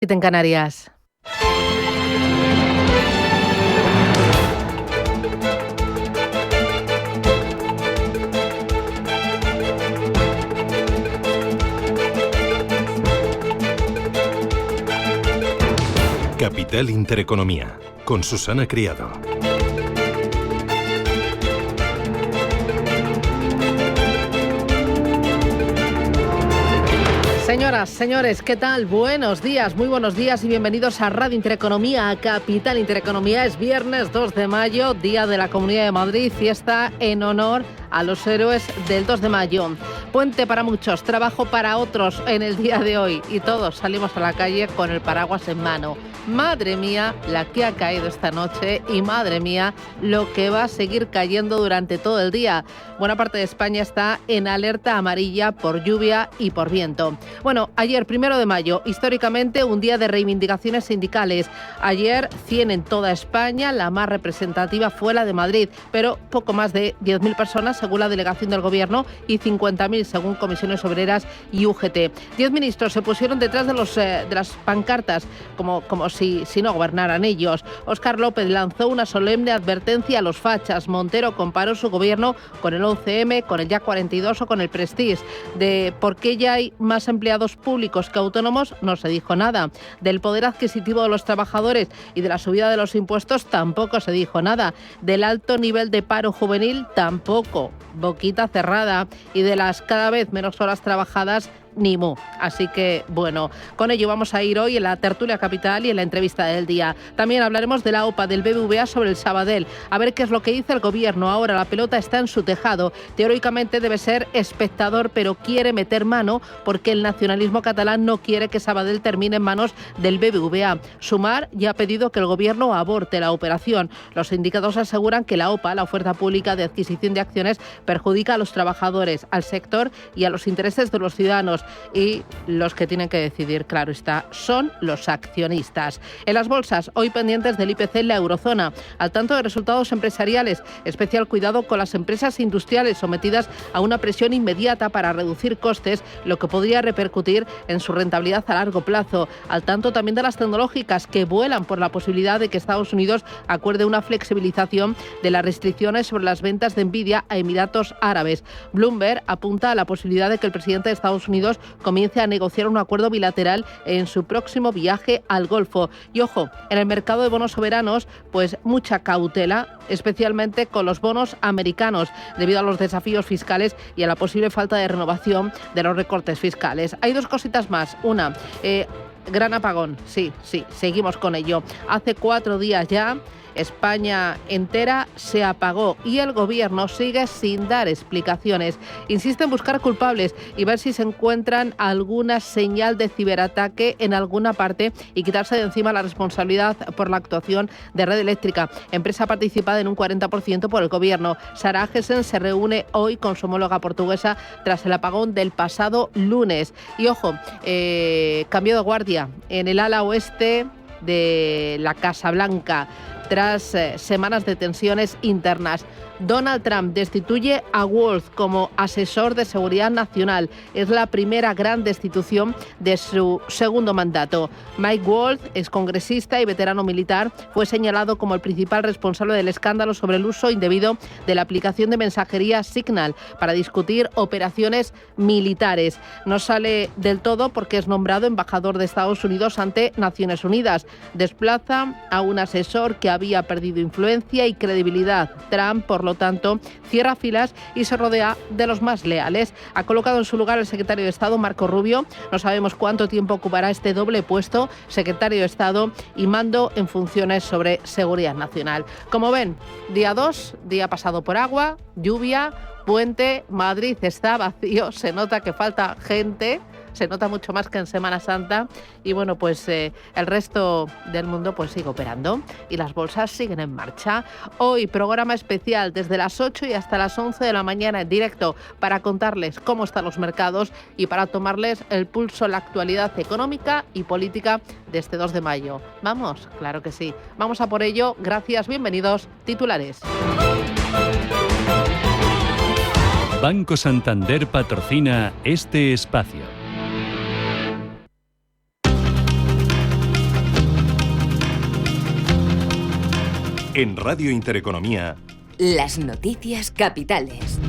En Canarias. Capital Intereconomía, con Susana Criado. Señoras, señores, ¿qué tal? Buenos días, muy buenos días y bienvenidos a Radio Intereconomía, a Capital Intereconomía. Es viernes 2 de mayo, Día de la Comunidad de Madrid, fiesta en honor a los héroes del 2 de mayo. Puente para muchos, trabajo para otros en el día de hoy y todos salimos a la calle con el paraguas en mano. Madre mía, la que ha caído esta noche y madre mía, lo que va a seguir cayendo durante todo el día. Buena parte de España está en alerta amarilla por lluvia y por viento. Bueno, ayer, 1 de mayo, históricamente un día de reivindicaciones sindicales. Ayer 100 en toda España, la más representativa fue la de Madrid, pero poco más de 10.000 personas según la delegación del Gobierno y 50.000 según Comisiones Obreras y UGT. 10 ministros se pusieron detrás de las pancartas como si no gobernaran ellos. Óscar López lanzó una solemne advertencia a los fachas. Montero comparó su gobierno con el 11M, con el Ya 42 o con el Prestige. De por qué ya hay más empleados públicos que autónomos no se dijo nada. Del poder adquisitivo de los trabajadores y de la subida de los impuestos tampoco se dijo nada. Del alto nivel de paro juvenil tampoco. Boquita cerrada. Y de las cada vez menos horas trabajadas, ni mu. Así que, bueno, con ello vamos a ir hoy en la tertulia capital y en la entrevista del día. También hablaremos de la OPA del BBVA sobre el Sabadell. A ver qué es lo que dice el Gobierno. Ahora la pelota está en su tejado. Teóricamente debe ser espectador, pero quiere meter mano porque el nacionalismo catalán no quiere que Sabadell termine en manos del BBVA. Sumar ya ha pedido que el Gobierno aborte la operación. Los sindicatos aseguran que la OPA, la oferta pública de adquisición de acciones, perjudica a los trabajadores, al sector y a los intereses de los ciudadanos. Y los que tienen que decidir, claro está, son los accionistas. En las bolsas, hoy pendientes del IPC en la eurozona, al tanto de resultados empresariales, especial cuidado con las empresas industriales sometidas a una presión inmediata para reducir costes, lo que podría repercutir en su rentabilidad a largo plazo. Al tanto también de las tecnológicas que vuelan por la posibilidad de que Estados Unidos acuerde una flexibilización de las restricciones sobre las ventas de Nvidia a Emiratos Árabes. Bloomberg apunta a la posibilidad de que el presidente de Estados Unidos comience a negociar un acuerdo bilateral en su próximo viaje al Golfo. Y ojo, en el mercado de bonos soberanos, pues mucha cautela, especialmente con los bonos americanos, debido a los desafíos fiscales y a la posible falta de renovación de los recortes fiscales. Hay dos cositas más. Una, gran apagón. Sí, seguimos con ello. Hace 4 días ya España entera se apagó y el Gobierno sigue sin dar explicaciones. Insiste en buscar culpables y ver si se encuentran alguna señal de ciberataque en alguna parte y quitarse de encima la responsabilidad por la actuación de Red Eléctrica, empresa participada en un 40% por el Gobierno. Sara Agesen se reúne hoy con su homóloga portuguesa tras el apagón del pasado lunes. Y ojo, cambio de guardia en el ala oeste de la Casa Blanca. Tras semanas de tensiones internas, Donald Trump destituye a Wolf como asesor de seguridad nacional. Es la primera gran destitución de su segundo mandato. Mike Wolf, excongresista y veterano militar, fue señalado como el principal responsable del escándalo sobre el uso indebido de la aplicación de mensajería Signal para discutir operaciones militares. No sale del todo porque es nombrado embajador de Estados Unidos ante Naciones Unidas. Desplaza a un asesor que había perdido influencia y credibilidad. Trump, por lo tanto, cierra filas y se rodea de los más leales. Ha colocado en su lugar al secretario de Estado, Marco Rubio. No sabemos cuánto tiempo ocupará este doble puesto, secretario de Estado y mando en funciones sobre seguridad nacional. Como ven, día 2, día pasado por agua, lluvia, puente, Madrid está vacío, se nota que falta gente. Se nota mucho más que en Semana Santa y bueno, pues el resto del mundo pues sigue operando y las bolsas siguen en marcha. Hoy programa especial desde las 8 y hasta las 11 de la mañana en directo para contarles cómo están los mercados y para tomarles el pulso a la actualidad económica y política de este 2 de mayo. ¿Vamos? Claro que sí. Vamos a por ello. Gracias, bienvenidos. Titulares. Banco Santander patrocina este espacio. En Radio Intereconomía, las noticias capitales.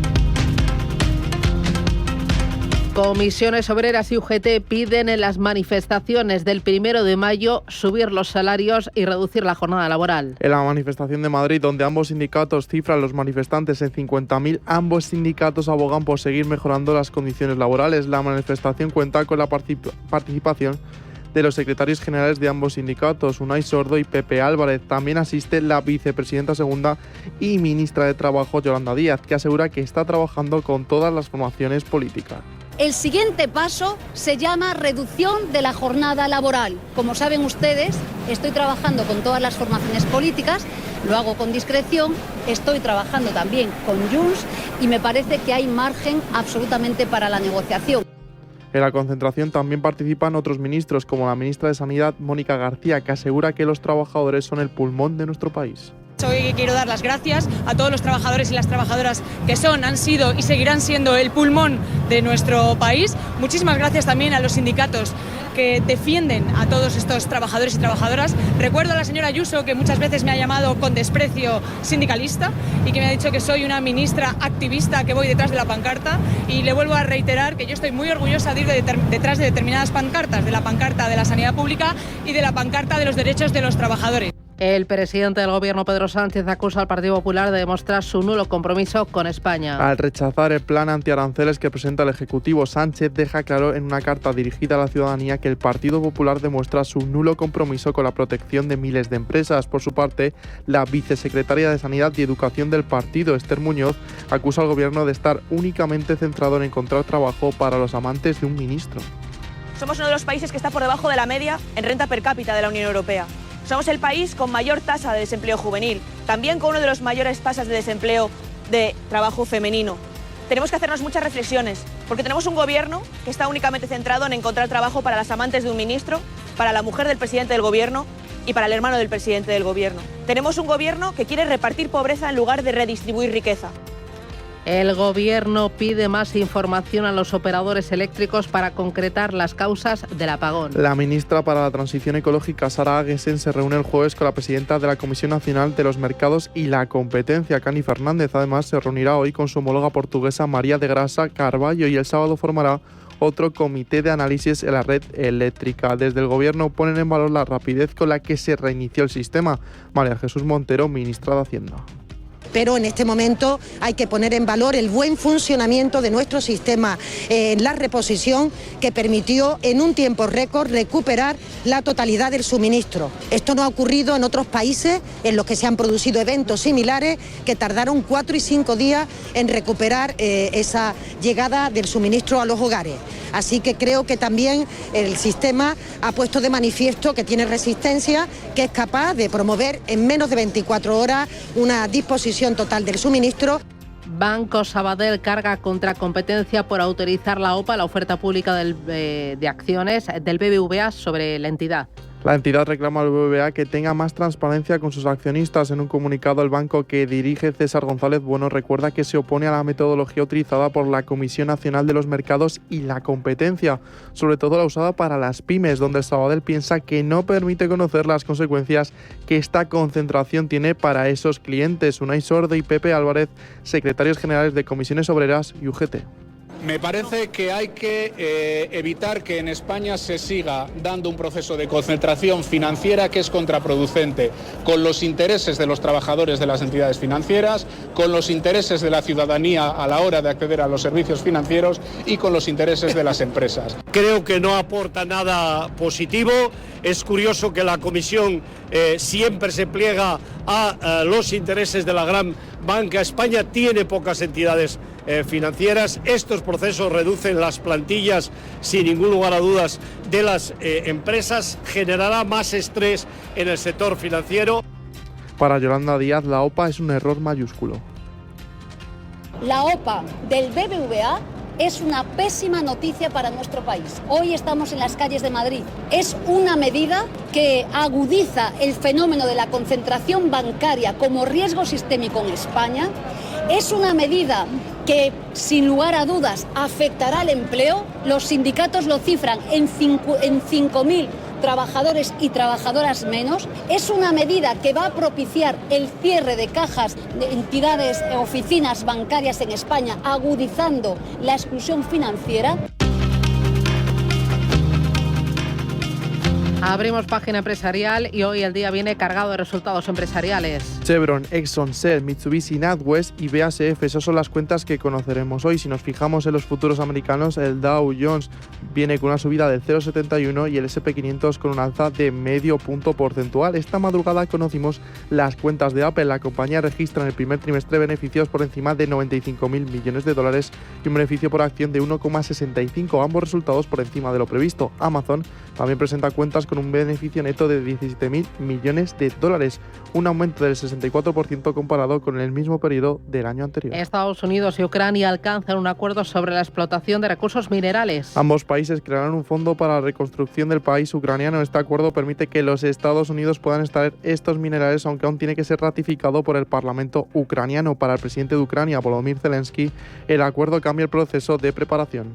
Comisiones Obreras y UGT piden en las manifestaciones del 1 de mayo subir los salarios y reducir la jornada laboral. En la manifestación de Madrid, donde ambos sindicatos cifran los manifestantes en 50.000, ambos sindicatos abogan por seguir mejorando las condiciones laborales. La manifestación cuenta con la participación de los secretarios generales de ambos sindicatos, Unai Sordo y Pepe Álvarez. También asiste la vicepresidenta segunda y ministra de Trabajo, Yolanda Díaz, que asegura que está trabajando con todas las formaciones políticas. El siguiente paso se llama reducción de la jornada laboral. Como saben ustedes, estoy trabajando con todas las formaciones políticas, lo hago con discreción, estoy trabajando también con Junts y me parece que hay margen absolutamente para la negociación. En la concentración también participan otros ministros, como la ministra de Sanidad, Mónica García, que asegura que los trabajadores son el pulmón de nuestro país. Hoy quiero dar las gracias a todos los trabajadores y las trabajadoras que son, han sido y seguirán siendo el pulmón de nuestro país. Muchísimas gracias también a los sindicatos que defienden a todos estos trabajadores y trabajadoras. Recuerdo a la señora Ayuso, que muchas veces me ha llamado con desprecio sindicalista y que me ha dicho que soy una ministra activista que voy detrás de la pancarta, y le vuelvo a reiterar que yo estoy muy orgullosa de ir detrás de determinadas pancartas, de la pancarta de la sanidad pública y de la pancarta de los derechos de los trabajadores. El presidente del Gobierno, Pedro Sánchez, acusa al Partido Popular de demostrar su nulo compromiso con España. Al rechazar el plan antiaranceles que presenta el Ejecutivo, Sánchez deja claro en una carta dirigida a la ciudadanía que el Partido Popular demuestra su nulo compromiso con la protección de miles de empresas. Por su parte, la vicesecretaria de Sanidad y Educación del partido, Esther Muñoz, acusa al Gobierno de estar únicamente centrado en encontrar trabajo para los amantes de un ministro. Somos uno de los países que está por debajo de la media en renta per cápita de la Unión Europea. Somos el país con mayor tasa de desempleo juvenil, también con una de las mayores tasas de desempleo de trabajo femenino. Tenemos que hacernos muchas reflexiones, porque tenemos un gobierno que está únicamente centrado en encontrar trabajo para las amantes de un ministro, para la mujer del presidente del gobierno y para el hermano del presidente del gobierno. Tenemos un gobierno que quiere repartir pobreza en lugar de redistribuir riqueza. El Gobierno pide más información a los operadores eléctricos para concretar las causas del apagón. La ministra para la Transición Ecológica, Sara Agesen, se reúne el jueves con la presidenta de la Comisión Nacional de los Mercados y la Competencia, Cani Fernández. Además, se reunirá hoy con su homóloga portuguesa, María de Grasa Carballo, y el sábado formará otro comité de análisis en la red eléctrica. Desde el Gobierno ponen en valor la rapidez con la que se reinició el sistema. María Jesús Montero, ministra de Hacienda. Pero en este momento hay que poner en valor el buen funcionamiento de nuestro sistema, la reposición que permitió en un tiempo récord recuperar la totalidad del suministro. Esto no ha ocurrido en otros países en los que se han producido eventos similares que tardaron 4 y 5 días en recuperar esa llegada del suministro a los hogares. Así que creo que también el sistema ha puesto de manifiesto que tiene resistencia, que es capaz de promover en menos de 24 horas una disposición total del suministro. Banco Sabadell carga contra competencia por autorizar la OPA, la oferta pública de acciones del BBVA sobre la entidad. La entidad reclama al BBVA que tenga más transparencia con sus accionistas. En un comunicado, el banco que dirige César González Bueno recuerda que se opone a la metodología utilizada por la Comisión Nacional de los Mercados y la Competencia, sobre todo la usada para las pymes, donde el Sabadell piensa que no permite conocer las consecuencias que esta concentración tiene para esos clientes. Unai Sordo y Pepe Álvarez, secretarios generales de Comisiones Obreras y UGT. Me parece que hay que evitar que en España se siga dando un proceso de concentración financiera que es contraproducente con los intereses de los trabajadores de las entidades financieras, con los intereses de la ciudadanía a la hora de acceder a los servicios financieros y con los intereses de las empresas. Creo que no aporta nada positivo. Es curioso que la Comisión siempre se pliega a los intereses de la gran banca. España tiene pocas entidades financieras. Estos procesos reducen las plantillas, sin ningún lugar a dudas, de las empresas. Generará más estrés en el sector financiero. Para Yolanda Díaz, la OPA es un error mayúsculo. La OPA del BBVA es una pésima noticia para nuestro país. Hoy estamos en las calles de Madrid. Es una medida que agudiza el fenómeno de la concentración bancaria como riesgo sistémico en España. Es una medida que, sin lugar a dudas, afectará al empleo. Los sindicatos lo cifran en 5.000 trabajadores y trabajadoras menos. Es una medida que va a propiciar el cierre de cajas de entidades, oficinas bancarias en España, agudizando la exclusión financiera. Abrimos página empresarial y hoy el día viene cargado de resultados empresariales. Chevron, Exxon, Shell, Mitsubishi, NatWest y BASF, esas son las cuentas que conoceremos hoy. Si nos fijamos en los futuros americanos, el Dow Jones viene con una subida del 0,71 y el S&P 500 con un alza de medio punto porcentual. Esta madrugada conocimos las cuentas de Apple. La compañía registra en el primer trimestre beneficios por encima de 95.000 millones de dólares y un beneficio por acción de 1,65, ambos resultados por encima de lo previsto. Amazon también presenta cuentas con un beneficio neto de 17.000 millones de dólares, un aumento del 64% comparado con el mismo periodo del año anterior. Estados Unidos y Ucrania alcanzan un acuerdo sobre la explotación de recursos minerales. Ambos países crearán un fondo para la reconstrucción del país ucraniano. Este acuerdo permite que los Estados Unidos puedan extraer estos minerales, aunque aún tiene que ser ratificado por el Parlamento ucraniano. Para el presidente de Ucrania, Volodymyr Zelensky, el acuerdo cambia el proceso de preparación.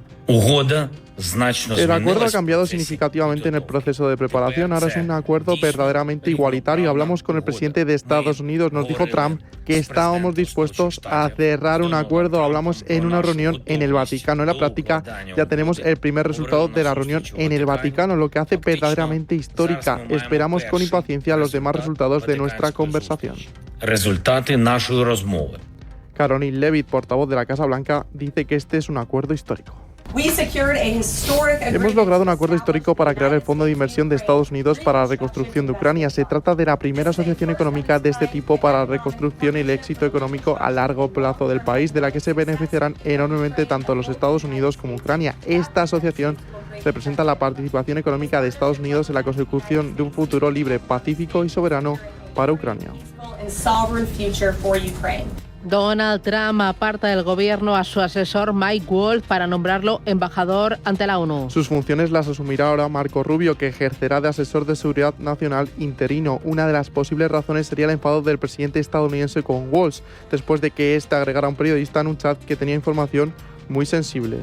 El acuerdo ha cambiado significativamente en el proceso de preparación. Ahora es un acuerdo verdaderamente igualitario. Hablamos con el presidente de Estados Unidos. Nos dijo Trump que estábamos dispuestos a cerrar un acuerdo. Hablamos en una reunión en el Vaticano. En la práctica ya tenemos el primer resultado de la reunión en el Vaticano, lo que hace verdaderamente histórica. Esperamos con impaciencia los demás resultados de nuestra conversación. Caroline Levitt, portavoz de la Casa Blanca, dice que este es un acuerdo histórico. Hemos logrado un acuerdo histórico para crear el Fondo de Inversión de Estados Unidos para la reconstrucción de Ucrania. Se trata de la primera asociación económica de este tipo para la reconstrucción y el éxito económico a largo plazo del país, de la que se beneficiarán enormemente tanto los Estados Unidos como Ucrania. Esta asociación representa la participación económica de Estados Unidos en la consecución de un futuro libre, pacífico y soberano para Ucrania. Donald Trump aparta del gobierno a su asesor Mike Waltz para nombrarlo embajador ante la ONU. Sus funciones las asumirá ahora Marco Rubio, que ejercerá de asesor de seguridad nacional interino. Una de las posibles razones sería el enfado del presidente estadounidense con Waltz, después de que éste agregara a un periodista en un chat que tenía información muy sensible.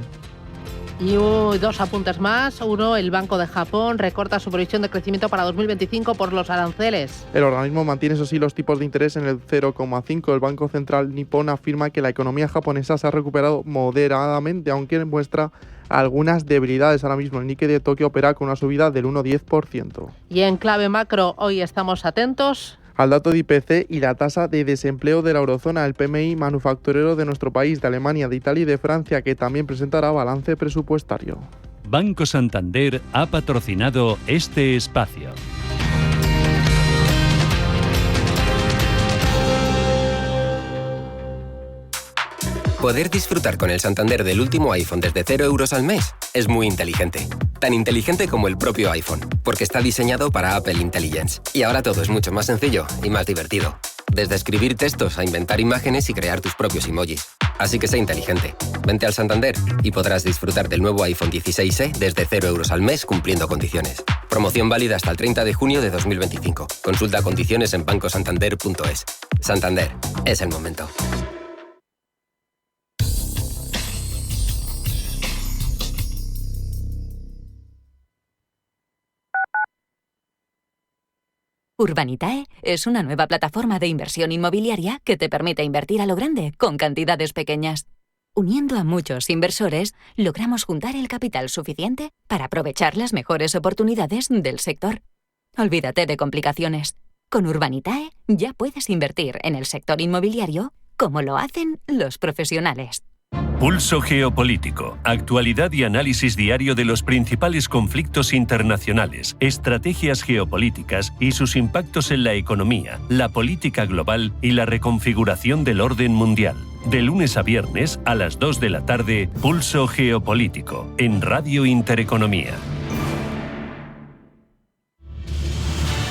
Y dos apuntes más. Uno, el Banco de Japón recorta su previsión de crecimiento para 2025 por los aranceles. El organismo mantiene, eso sí, los tipos de interés en el 0,5. El Banco Central nipón afirma que la economía japonesa se ha recuperado moderadamente, aunque muestra algunas debilidades. Ahora mismo el Nikkei de Tokio opera con una subida del 1,10%. Y en clave macro, hoy estamos atentos al dato de IPC y la tasa de desempleo de la eurozona, el PMI manufacturero de nuestro país, de Alemania, de Italia y de Francia, que también presentará balance presupuestario. Banco Santander ha patrocinado este espacio. Poder disfrutar con el Santander del último iPhone desde 0 euros al mes es muy inteligente. Tan inteligente como el propio iPhone, porque está diseñado para Apple Intelligence. Y ahora todo es mucho más sencillo y más divertido. Desde escribir textos a inventar imágenes y crear tus propios emojis. Así que sé inteligente. Vente al Santander y podrás disfrutar del nuevo iPhone 16e desde 0 euros al mes cumpliendo condiciones. Promoción válida hasta el 30 de junio de 2025. Consulta condiciones en bancosantander.es. Santander, es el momento. Urbanitae es una nueva plataforma de inversión inmobiliaria que te permite invertir a lo grande con cantidades pequeñas. Uniendo a muchos inversores, logramos juntar el capital suficiente para aprovechar las mejores oportunidades del sector. Olvídate de complicaciones. Con Urbanitae ya puedes invertir en el sector inmobiliario como lo hacen los profesionales. Pulso Geopolítico. Actualidad y análisis diario de los principales conflictos internacionales, estrategias geopolíticas y sus impactos en la economía, la política global y la reconfiguración del orden mundial. De lunes a viernes a las 2 de la tarde, Pulso Geopolítico, en Radio Intereconomía.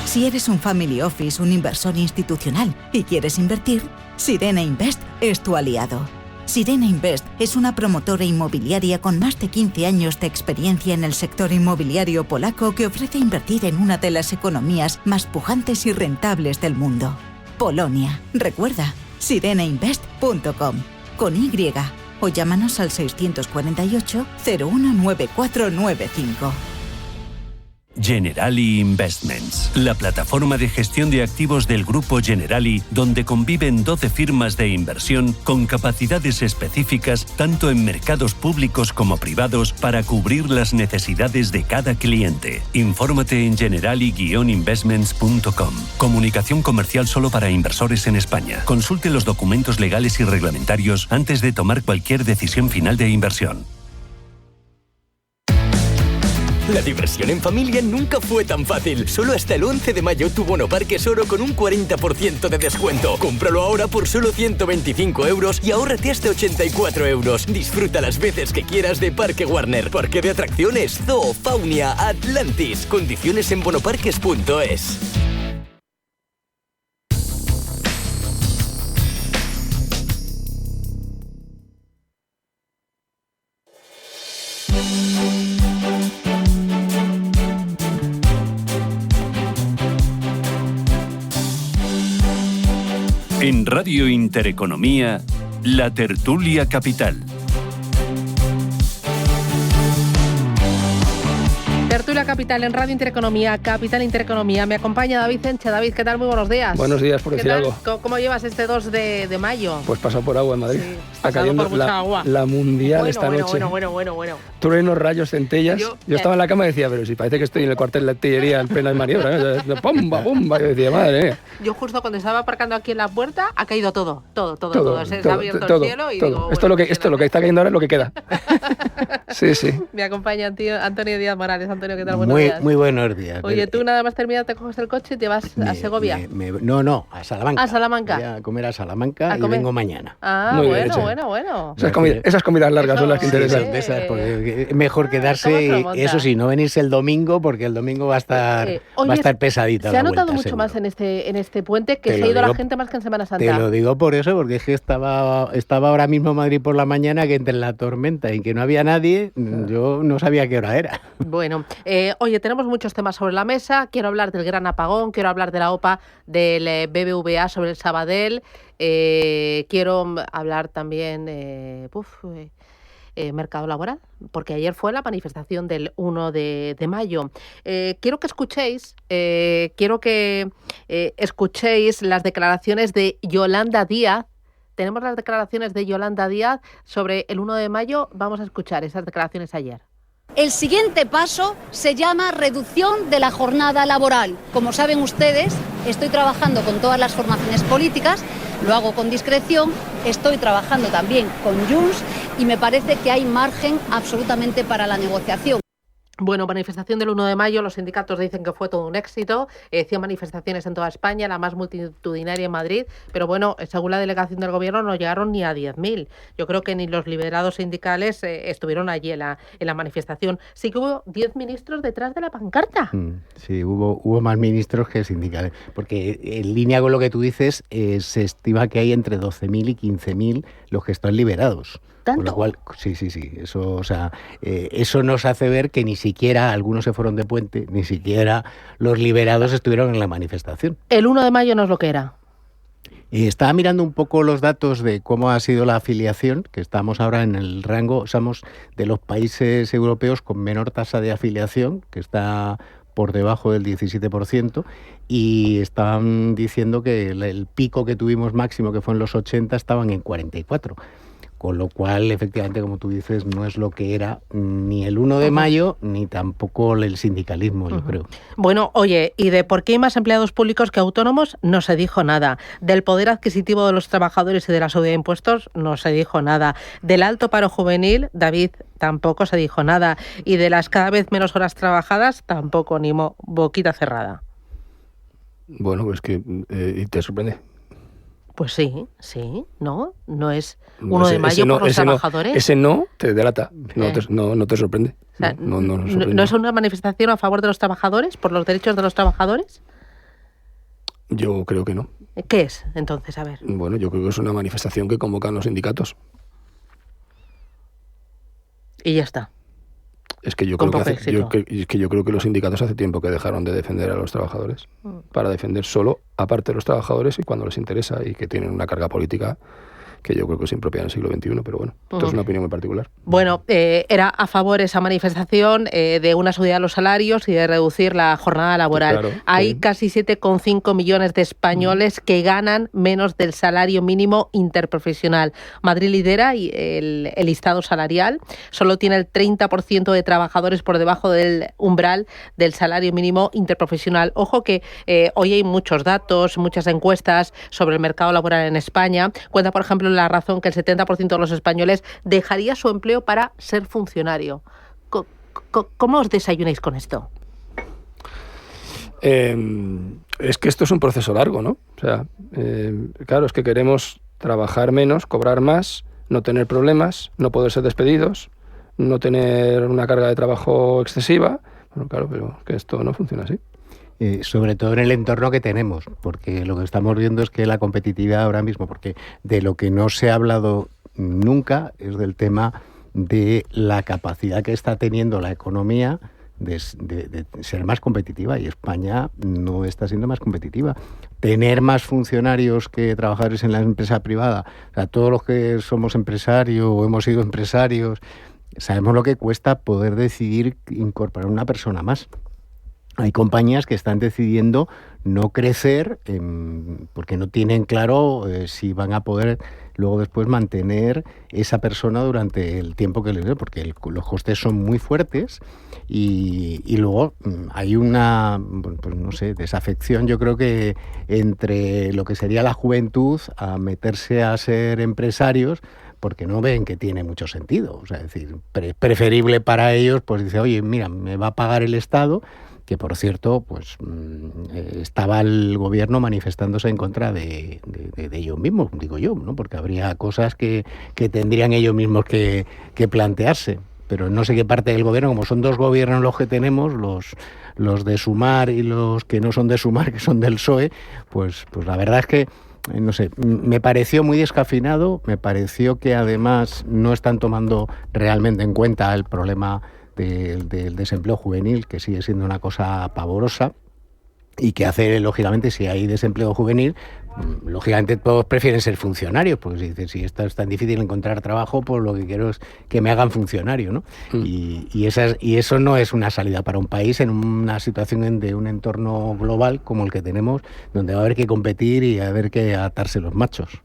Si eres un family office, un inversor institucional y quieres invertir, Sirena Invest es tu aliado. Sirena Invest es una promotora inmobiliaria con más de 15 años de experiencia en el sector inmobiliario polaco que ofrece invertir en una de las economías más pujantes y rentables del mundo. Polonia. Recuerda, sirenainvest.com con Y o llámanos al 648 019495. Generali Investments, la plataforma de gestión de activos del grupo Generali, donde conviven 12 firmas de inversión con capacidades específicas tanto en mercados públicos como privados para cubrir las necesidades de cada cliente. Infórmate en generali-investments.com. Comunicación comercial solo para inversores en España. Consulte los documentos legales y reglamentarios antes de tomar cualquier decisión final de inversión. La diversión en familia nunca fue tan fácil. Solo hasta el 11 de mayo tu bono Parques Oro con un 40% de descuento. Cómpralo ahora por solo 125 euros y ahórrate hasta 84 euros. Disfruta las veces que quieras de Parque Warner, Parque de Atracciones, Zoo, Faunia, Atlantis. Condiciones en bonoparques.es. En Radio Intereconomía, La Tertulia Capital. Tertulia Capital en Radio Intereconomía, Capital Intereconomía. Me acompaña David Enche. David, ¿qué tal? Muy buenos días. Buenos días, por decir algo. ¿Cómo llevas este 2 de mayo? Pues pasado por agua en Madrid. Sí, está cayendo la mundial esta noche. Bueno. Truenos, rayos, centellas. Yo estaba en la cama y decía, pero si parece que estoy en el cuartel de artillería en plena maniobra. ¡Pumba! Yo decía, madre mía. Yo justo cuando estaba aparcando aquí en la puerta, ha caído todo. Se ha abierto el cielo y digo... Esto lo que está cayendo ahora es lo que queda. Sí. Me acompaña Antonio Díaz Morales. Antonio, ¿qué tal? Buenos días. Muy buenos días. Oye, tú nada más terminar te coges el coche y te vas a Segovia. No, a Salamanca. A Salamanca. Voy a comer a Salamanca y vengo mañana. Muy bueno. Esas comidas largas son las que interesan. De esas, porque es mejor quedarse, eso sí, no venirse el domingo, porque el domingo va a estar pesadita. Se ha notado mucho seguro. más en este puente que se ha ido la gente más que en Semana Santa. Te lo digo por eso, porque es que estaba ahora mismo en Madrid por la mañana, que entre la tormenta y que no había nadie, yo no sabía qué hora era. Bueno, oye, tenemos muchos temas sobre la mesa. Quiero hablar del gran apagón, quiero hablar de la OPA del BBVA sobre el Sabadell, quiero hablar también mercado laboral, porque ayer fue la manifestación del 1 de mayo. Quiero que escuchéis las declaraciones de Yolanda Díaz. Tenemos las declaraciones de Yolanda Díaz sobre el 1 de mayo. Vamos a escuchar esas declaraciones ayer. El siguiente paso se llama reducción de la jornada laboral. Como saben ustedes, estoy trabajando con todas las formaciones políticas, lo hago con discreción, estoy trabajando también con Junts y me parece que hay margen absolutamente para la negociación. Bueno, manifestación del 1 de mayo, los sindicatos dicen que fue todo un éxito, 100 manifestaciones en toda España, la más multitudinaria en Madrid, pero bueno, según la delegación del gobierno no llegaron ni a 10.000. Yo creo que ni los liberados sindicales estuvieron allí en la manifestación. Sí que hubo 10 ministros detrás de la pancarta. Sí, hubo más ministros que sindicales, porque en línea con lo que tú dices, se estima que hay entre 12.000 y 15.000 los que están liberados. ¿Tanto? Con lo cual, sí, eso nos hace ver que ni siquiera algunos se fueron de puente, ni siquiera los liberados estuvieron en la manifestación. El 1 de mayo no es lo que era. Estaba mirando un poco los datos de cómo ha sido la afiliación, que estamos ahora en el rango, somos de los países europeos con menor tasa de afiliación, que está por debajo del 17%, y estaban diciendo que el pico que tuvimos máximo, que fue en los 80, estaban en 44%. Con lo cual, efectivamente, como tú dices, no es lo que era ni el 1 de mayo, ni tampoco el sindicalismo, yo creo. Bueno, oye, y de por qué hay más empleados públicos que autónomos no se dijo nada. Del poder adquisitivo de los trabajadores y de la subida de impuestos no se dijo nada. Del alto paro juvenil, David, tampoco se dijo nada. Y de las cada vez menos horas trabajadas, tampoco, ni boquita cerrada. Bueno, pues que te sorprende. Pues sí, ¿no? No es 1 de mayo por los trabajadores. Ese no te delata, no te sorprende. O sea, ¿no es una manifestación a favor de los trabajadores, por los derechos de los trabajadores? Yo creo que no. ¿Qué es, entonces? A ver. Bueno, yo creo que es una manifestación que convocan los sindicatos. Y ya está. Es que yo creo que los sindicatos hace tiempo que dejaron de defender a los trabajadores para defender solo a parte de los trabajadores y cuando les interesa y que tienen una carga política que yo creo que es impropia en el siglo XXI, pero bueno, esto es una opinión muy particular. Bueno, era a favor esa manifestación de una subida de los salarios y de reducir la jornada laboral. Claro, Hay casi 7,5 millones de españoles que ganan menos del salario mínimo interprofesional. Madrid lidera el listado salarial, solo tiene el 30% de trabajadores por debajo del umbral del salario mínimo interprofesional. Ojo que hoy hay muchos datos, muchas encuestas sobre el mercado laboral en España. Cuenta, por ejemplo, La Razón que el 70% de los españoles dejaría su empleo para ser funcionario. ¿Cómo os desayunáis con esto? Es que esto es un proceso largo, ¿no? O sea, claro, es que queremos trabajar menos, cobrar más, no tener problemas, no poder ser despedidos, no tener una carga de trabajo excesiva. Bueno, claro, pero que esto no funciona así. Sobre todo en el entorno que tenemos, porque lo que estamos viendo es que la competitividad ahora mismo, porque de lo que no se ha hablado nunca es del tema de la capacidad que está teniendo la economía de ser más competitiva, y España no está siendo más competitiva. Tener más funcionarios que trabajadores en la empresa privada, o sea, todos los que somos empresarios o hemos sido empresarios, sabemos lo que cuesta poder decidir incorporar una persona más. Hay compañías que están decidiendo no crecer porque no tienen claro si van a poder luego después mantener esa persona durante el tiempo que les dé, porque los costes son muy fuertes y luego hay una, pues no sé, desafección, yo creo que entre lo que sería la juventud a meterse a ser empresarios, porque no ven que tiene mucho sentido. O sea, es decir, preferible para ellos, pues dice, oye, mira, me va a pagar el Estado, que por cierto, pues estaba el gobierno manifestándose en contra de ellos mismos, digo yo, ¿no? Porque habría cosas que tendrían ellos mismos que plantearse. Pero no sé qué parte del gobierno, como son dos gobiernos los que tenemos, los de Sumar y los que no son de Sumar, que son del PSOE, pues la verdad es que no sé, me pareció muy descafeinado, me pareció que además no están tomando realmente en cuenta el problema del desempleo juvenil, que sigue siendo una cosa pavorosa, y que hace, lógicamente, si hay desempleo juvenil, lógicamente todos prefieren ser funcionarios, porque si esto es tan difícil encontrar trabajo, pues lo que quiero es que me hagan funcionario, ¿no? Y eso no es una salida para un país en una situación de un entorno global como el que tenemos, donde va a haber que competir y a haber que atarse los machos.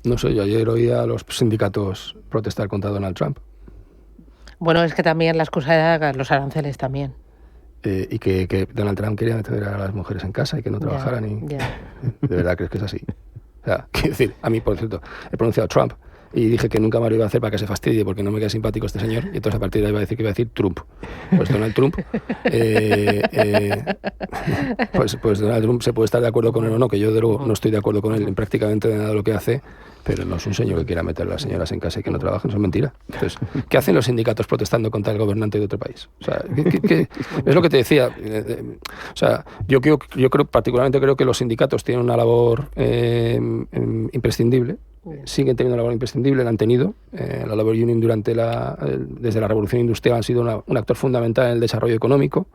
No sé, yo ayer oí a los sindicatos protestar contra Donald Trump. Bueno, es que también la excusa era los aranceles también. Y que Donald Trump quería meter a las mujeres en casa y que no trabajaran. ¿De verdad crees que es así? O sea, quiero decir, a mí, por cierto, he pronunciado Trump y dije que nunca más lo iba a hacer para que se fastidie porque no me queda simpático este señor, y entonces a partir de ahí iba a decir que iba a decir Trump. Pues Donald Trump, pues Donald Trump se puede estar de acuerdo con él o no, que yo de luego no estoy de acuerdo con él en prácticamente nada de lo que hace, pero no es un señor que quiera meter a las señoras en casa y que no trabajen, eso es mentira. Entonces, ¿qué hacen los sindicatos protestando contra el gobernante de otro país? O sea, es lo que te decía. O sea, yo creo, particularmente creo que los sindicatos tienen una labor imprescindible, siguen teniendo una labor imprescindible, la han tenido. La labor union desde la Revolución Industrial han sido un actor fundamental en el desarrollo económico,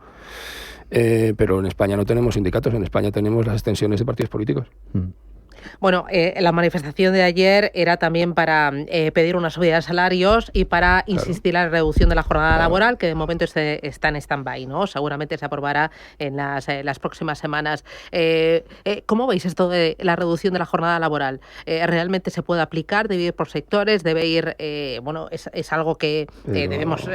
pero en España no tenemos sindicatos, en España tenemos las extensiones de partidos políticos. Bueno, la manifestación de ayer era también para pedir una subida de salarios y para insistir en la reducción de la jornada laboral, que de momento está en stand-by, ¿no? Seguramente se aprobará en las próximas semanas. ¿Cómo veis esto de la reducción de la jornada laboral? ¿Realmente se puede aplicar? ¿Debe ir por sectores? ¿Debe ir...? Bueno, es algo que debemos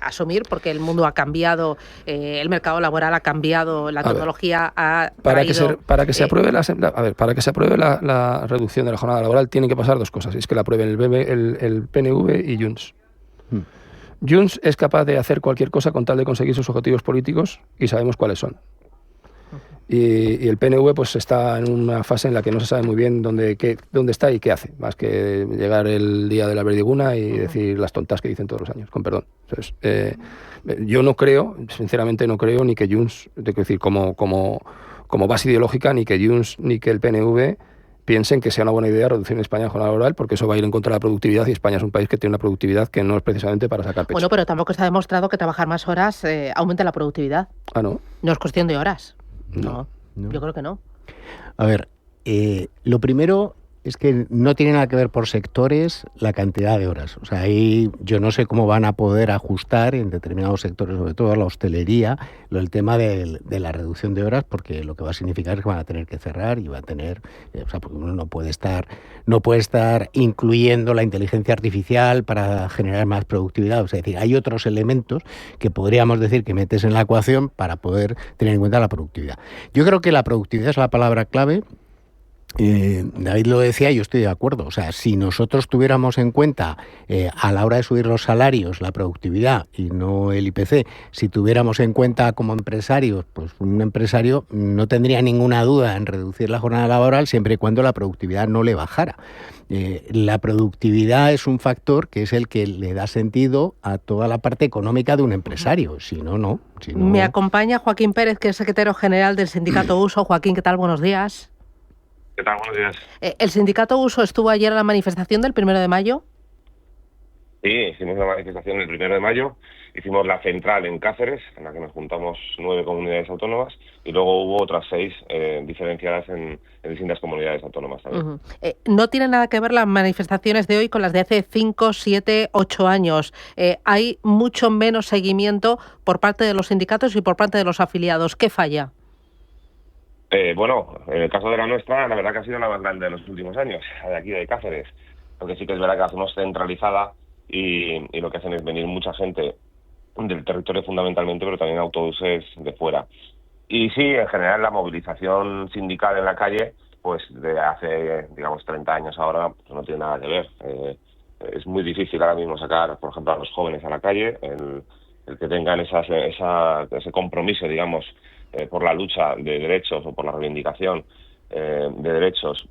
asumir porque el mundo ha cambiado, el mercado laboral ha cambiado, la tecnología ha traído... Para que se apruebe la reducción de la jornada laboral tienen que pasar dos cosas, es que la aprueben el PNV y Junts. Junts es capaz de hacer cualquier cosa con tal de conseguir sus objetivos políticos y sabemos cuáles son. Y el PNV pues está en una fase en la que no se sabe muy bien dónde está y qué hace, más que llegar el día de la Verdiguna y decir las tontas que dicen todos los años, con perdón. Entonces, yo no creo, sinceramente no creo ni que Junts, es decir, como base ideológica, ni que Junts ni que el PNV piensen que sea una buena idea reducir en España la jornada laboral, porque eso va a ir en contra de la productividad, y España es un país que tiene una productividad que no es precisamente para sacar pecho. Bueno, pero tampoco está demostrado que trabajar más horas aumenta la productividad. Ah, ¿no? No es cuestión de horas. No, yo creo que no. A ver, lo primero, es que no tiene nada que ver por sectores la cantidad de horas. O sea, ahí yo no sé cómo van a poder ajustar en determinados sectores, sobre todo la hostelería, el tema de la reducción de horas, porque lo que va a significar es que van a tener que cerrar y va a tener, o sea, porque uno no puede estar incluyendo la inteligencia artificial para generar más productividad. O sea, es decir, hay otros elementos que podríamos decir que metes en la ecuación para poder tener en cuenta la productividad. Yo creo que la productividad es la palabra clave. David lo decía y yo estoy de acuerdo. O sea, si nosotros tuviéramos en cuenta a la hora de subir los salarios la productividad y no el IPC, si tuviéramos en cuenta como empresarios, pues un empresario no tendría ninguna duda en reducir la jornada laboral siempre y cuando la productividad no le bajara. La productividad es un factor que es el que le da sentido a toda la parte económica de un empresario. Si no, no. Me acompaña Joaquín Pérez, que es secretario general del sindicato Uso. Joaquín, ¿qué tal? Buenos días. ¿Qué tal? Buenos días. ¿El sindicato Uso estuvo ayer en la manifestación del 1 de mayo? Sí, hicimos la manifestación el 1 de mayo, hicimos la central en Cáceres, en la que nos juntamos 9 comunidades autónomas, y luego hubo otras 6 diferenciadas en distintas comunidades autónomas también. No tiene nada que ver las manifestaciones de hoy con las de hace 5, 7, 8 años. Hay mucho menos seguimiento por parte de los sindicatos y por parte de los afiliados. ¿Qué falla? Bueno, en el caso de la nuestra, la verdad que ha sido la más grande de los últimos años, de aquí de Cáceres. Porque sí que es verdad que la hacemos centralizada y lo que hacen es venir mucha gente del territorio fundamentalmente, pero también autobuses de fuera. Y sí, en general la movilización sindical en la calle, pues de hace, digamos, 30 años ahora, pues no tiene nada que ver. Es muy difícil ahora mismo sacar, por ejemplo, a los jóvenes a la calle, el que tengan ese compromiso, digamos, por la lucha de derechos o por la reivindicación de derechos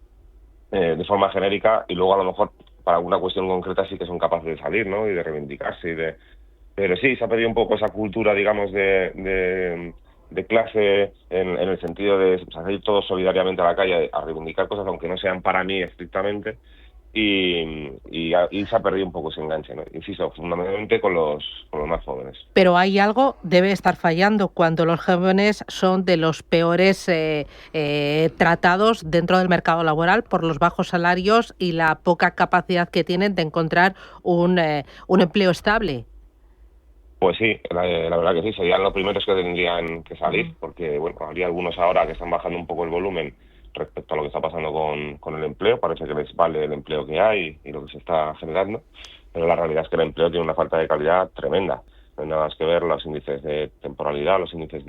de forma genérica, y luego a lo mejor para alguna cuestión concreta sí que son capaces de salir, ¿no? Y de reivindicarse pero sí, se ha perdido un poco esa cultura, digamos, de clase en el sentido de salir todos solidariamente a la calle a reivindicar cosas, aunque no sean para mí estrictamente, y se ha perdido un poco ese enganche, ¿no? Insisto, fundamentalmente con los más jóvenes. Pero hay algo, debe estar fallando cuando los jóvenes son de los peores tratados dentro del mercado laboral por los bajos salarios y la poca capacidad que tienen de encontrar un empleo estable. Pues sí, la verdad que sí, serían los primeros que tendrían que salir, porque bueno, habría algunos ahora que están bajando un poco el volumen respecto a lo que está pasando con el empleo. Parece que les vale el empleo que hay y lo que se está generando, pero la realidad es que el empleo tiene una falta de calidad tremenda. No hay nada más que ver los índices de temporalidad, los índices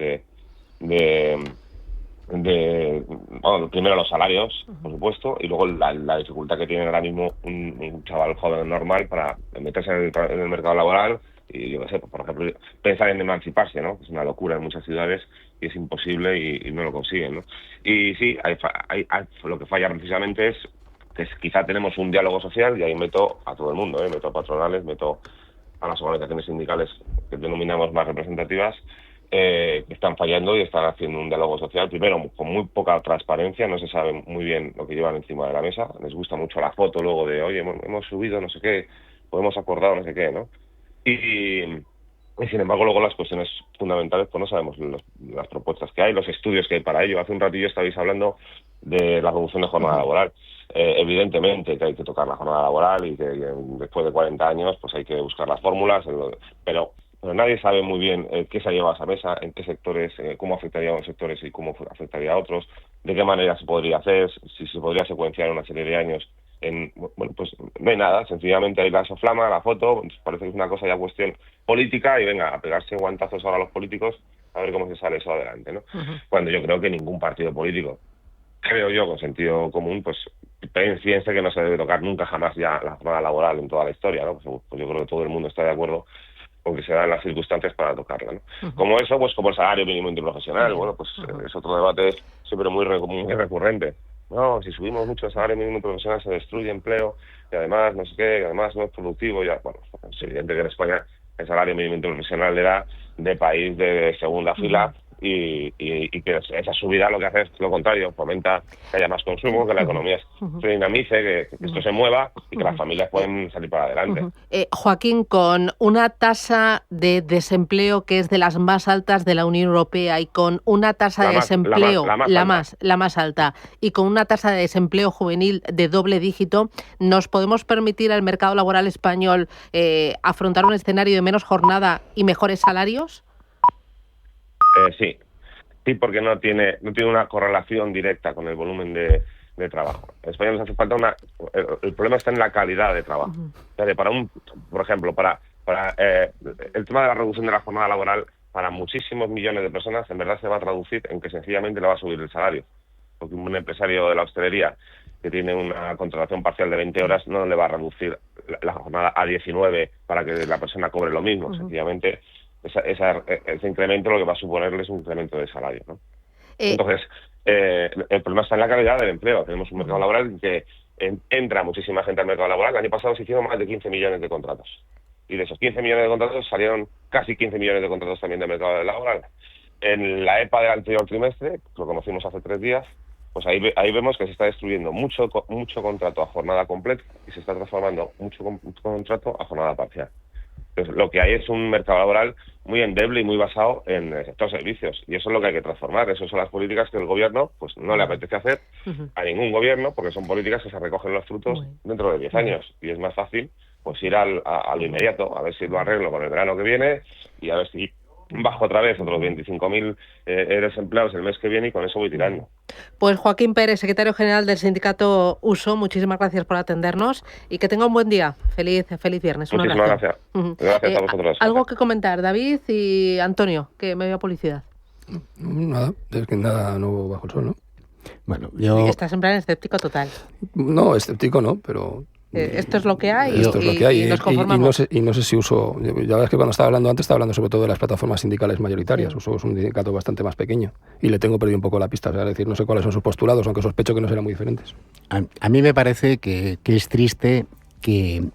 bueno, primero los salarios, por supuesto, y luego la dificultad que tiene ahora mismo un chaval joven normal para meterse en el mercado laboral. Y yo qué sé, por ejemplo, pensar en emanciparse, ¿no? Es una locura en muchas ciudades y es imposible y no lo consiguen, ¿no? Y sí, lo que falla precisamente es que quizá tenemos un diálogo social, y ahí meto a todo el mundo, meto a patronales, meto a las organizaciones sindicales que denominamos más representativas, que están fallando y están haciendo un diálogo social, primero con muy poca transparencia, no se sabe muy bien lo que llevan encima de la mesa, les gusta mucho la foto luego de, oye, hemos subido no sé qué, o hemos acordado no sé qué, ¿no? Y sin embargo luego las cuestiones fundamentales pues no sabemos las propuestas que hay, los estudios que hay para ello. Hace un ratillo estabais hablando de la reducción de jornada laboral. Evidentemente que hay que tocar la jornada laboral y que después de 40 años pues hay que buscar las fórmulas, pero nadie sabe muy bien qué se ha llevado a esa mesa, en qué sectores, cómo afectaría a unos sectores y cómo afectaría a otros, de qué manera se podría hacer, si se podría secuenciar una serie de años. Bueno, pues no hay nada, sencillamente hay la soflama, la foto, pues parece que es una cosa ya cuestión política y venga, a pegarse guantazos ahora a los políticos a ver cómo se sale eso adelante, ¿no? Cuando yo creo que ningún partido político, creo yo, con sentido común, pues piense que no se debe tocar nunca jamás ya la jornada laboral en toda la historia, ¿no? Pues yo creo que todo el mundo está de acuerdo con que se dan las circunstancias para tocarla, ¿no? Como eso, pues como el salario mínimo interprofesional, bueno, pues es otro debate siempre muy recurrente. No, si subimos mucho el salario mínimo profesional se destruye empleo y además no sé qué, además no es productivo. Ya, bueno, es evidente que en España el salario mínimo profesional era de país de segunda fila, y que esa subida lo que hace es lo contrario, fomenta que haya más consumo, que la economía se dinamice, que esto se mueva y que las familias pueden salir para adelante. Joaquín, con una tasa de desempleo que es de las más altas de la Unión Europea y con una tasa de desempleo la más alta y con una tasa de desempleo juvenil de doble dígito, ¿nos podemos permitir al mercado laboral español afrontar un escenario de menos jornada y mejores salarios? Sí, porque no tiene una correlación directa con el volumen de trabajo. En España nos hace falta el problema está en la calidad de trabajo. O sea, por ejemplo, para el tema de la reducción de la jornada laboral, para muchísimos millones de personas, en verdad se va a traducir en que sencillamente le va a subir el salario. Porque un empresario de la hostelería que tiene una contratación parcial de 20 horas no le va a reducir la jornada a 19 para que la persona cobre lo mismo. Sencillamente, ese incremento lo que va a suponerle es un incremento de salario, ¿no? Entonces, el problema está en la calidad del empleo. Tenemos un mercado laboral en que entra muchísima gente al mercado laboral. El año pasado se hicieron más de 15 millones de contratos. Y de esos 15 millones de contratos salieron casi 15 millones de contratos también del mercado laboral. En la EPA del anterior trimestre, lo conocimos hace 3 días, pues ahí vemos que se está destruyendo mucho contrato a jornada completa y se está transformando mucho contrato a jornada parcial. Entonces, lo que hay es un mercado laboral muy endeble y muy basado en el sector servicios. Y eso es lo que hay que transformar. Esas son las políticas que el gobierno pues no le apetece hacer a ningún gobierno, porque son políticas que se recogen los frutos dentro de 10 años. Y es más fácil pues ir a lo inmediato, a ver si lo arreglo con el verano que viene y a ver si bajo otra vez otros 25.000 desempleados el mes que viene y con eso voy tirando. Pues Joaquín Pérez, secretario general del sindicato USO, muchísimas gracias por atendernos y que tenga un buen día. Feliz viernes. Muchísimas gracias. Gracias a vosotros. ¿Algo que comentar, David y Antonio, que me veo publicidad? Nada, es que nada nuevo bajo el sol, ¿no? Bueno, yo... Estás en plan escéptico total. No, escéptico no, pero... Esto es lo que hay y nos conformamos. Y no sé si Uso, ya ves que cuando estaba hablando antes, estaba hablando sobre todo de las plataformas sindicales mayoritarias. Uso es un sindicato bastante más pequeño y le tengo perdido un poco la pista, o sea, es decir, no sé cuáles son sus postulados, aunque sospecho que no serán muy diferentes. A mí me parece que es triste que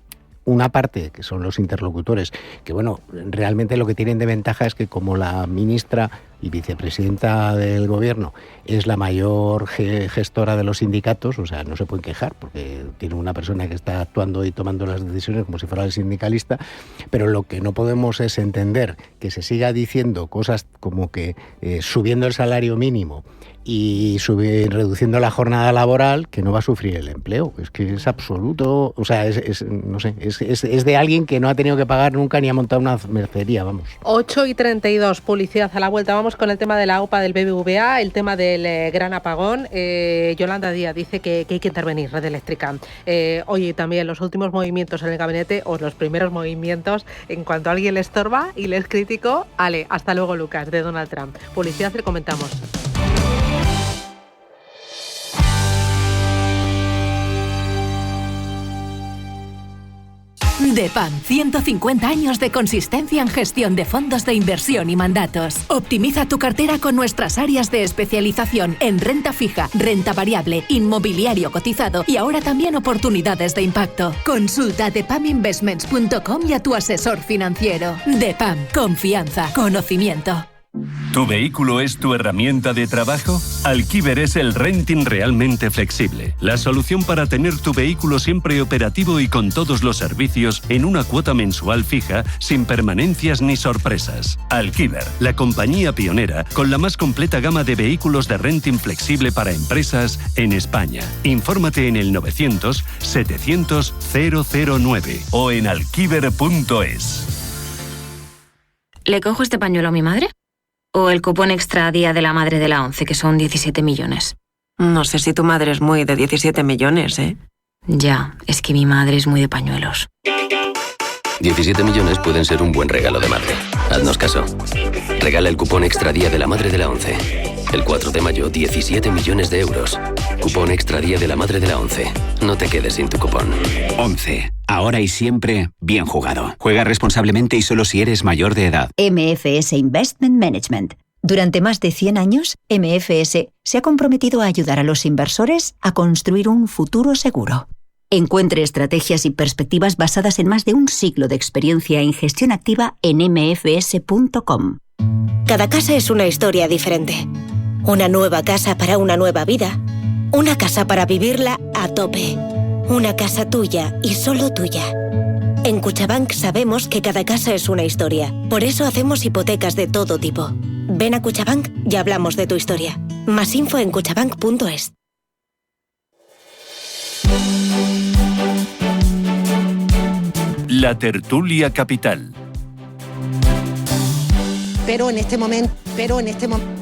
una parte, que son los interlocutores, que bueno, realmente lo que tienen de ventaja es que como la ministra y vicepresidenta del gobierno es la mayor gestora de los sindicatos, o sea, no se pueden quejar porque tiene una persona que está actuando y tomando las decisiones como si fuera el sindicalista, pero lo que no podemos es entender que se siga diciendo cosas como que subiendo el salario mínimo y reduciendo la jornada laboral, que no va a sufrir el empleo. Es que es absoluto, o sea, no sé, es de alguien que no ha tenido que pagar nunca ni ha montado una mercería, vamos. 8:32, publicidad a la vuelta. Vamos con el tema de la OPA del BBVA, el tema del gran apagón. Yolanda Díaz dice que hay que intervenir, Red Eléctrica. Oye, también los últimos movimientos en el gabinete, o los primeros movimientos, en cuanto a alguien le estorba y le es crítico, hasta luego Lucas, de Donald Trump. Publicidad, le comentamos. DEPAM, 150 años de consistencia en gestión de fondos de inversión y mandatos. Optimiza tu cartera con nuestras áreas de especialización en renta fija, renta variable, inmobiliario cotizado y ahora también oportunidades de impacto. Consulta depaminvestments.com y a tu asesor financiero. DEPAM, confianza, conocimiento. ¿Tu vehículo es tu herramienta de trabajo? Alquiver es el renting realmente flexible. La solución para tener tu vehículo siempre operativo y con todos los servicios en una cuota mensual fija, sin permanencias ni sorpresas. Alquiver, la compañía pionera con la más completa gama de vehículos de renting flexible para empresas en España. Infórmate en el 900-700-009 o en alquiver.es. ¿Le cojo este pañuelo a mi madre? ¿O el cupón extra Día de la Madre de la ONCE, que son 17 millones? No sé si tu madre es muy de 17 millones, ¿eh? Ya, es que mi madre es muy de pañuelos. 17 millones pueden ser un buen regalo de madre. Haznos caso. Regala el cupón extra Día de la Madre de la ONCE. El 4 de mayo, 17 millones de euros. Cupón extra Día de la Madre de la ONCE. No te quedes sin tu cupón. ONCE. Ahora y siempre, bien jugado. Juega responsablemente y solo si eres mayor de edad. MFS Investment Management. Durante más de 100 años, MFS se ha comprometido a ayudar a los inversores a construir un futuro seguro. Encuentre estrategias y perspectivas basadas en más de un siglo de experiencia en gestión activa en mfs.com. Cada casa es una historia diferente. Una nueva casa para una nueva vida. Una casa para vivirla a tope. Una casa tuya y solo tuya. En Cuchabank sabemos que cada casa es una historia. Por eso hacemos hipotecas de todo tipo. Ven a Cuchabank y hablamos de tu historia. Más info en cuchabank.es. La tertulia capital. Pero en este momento...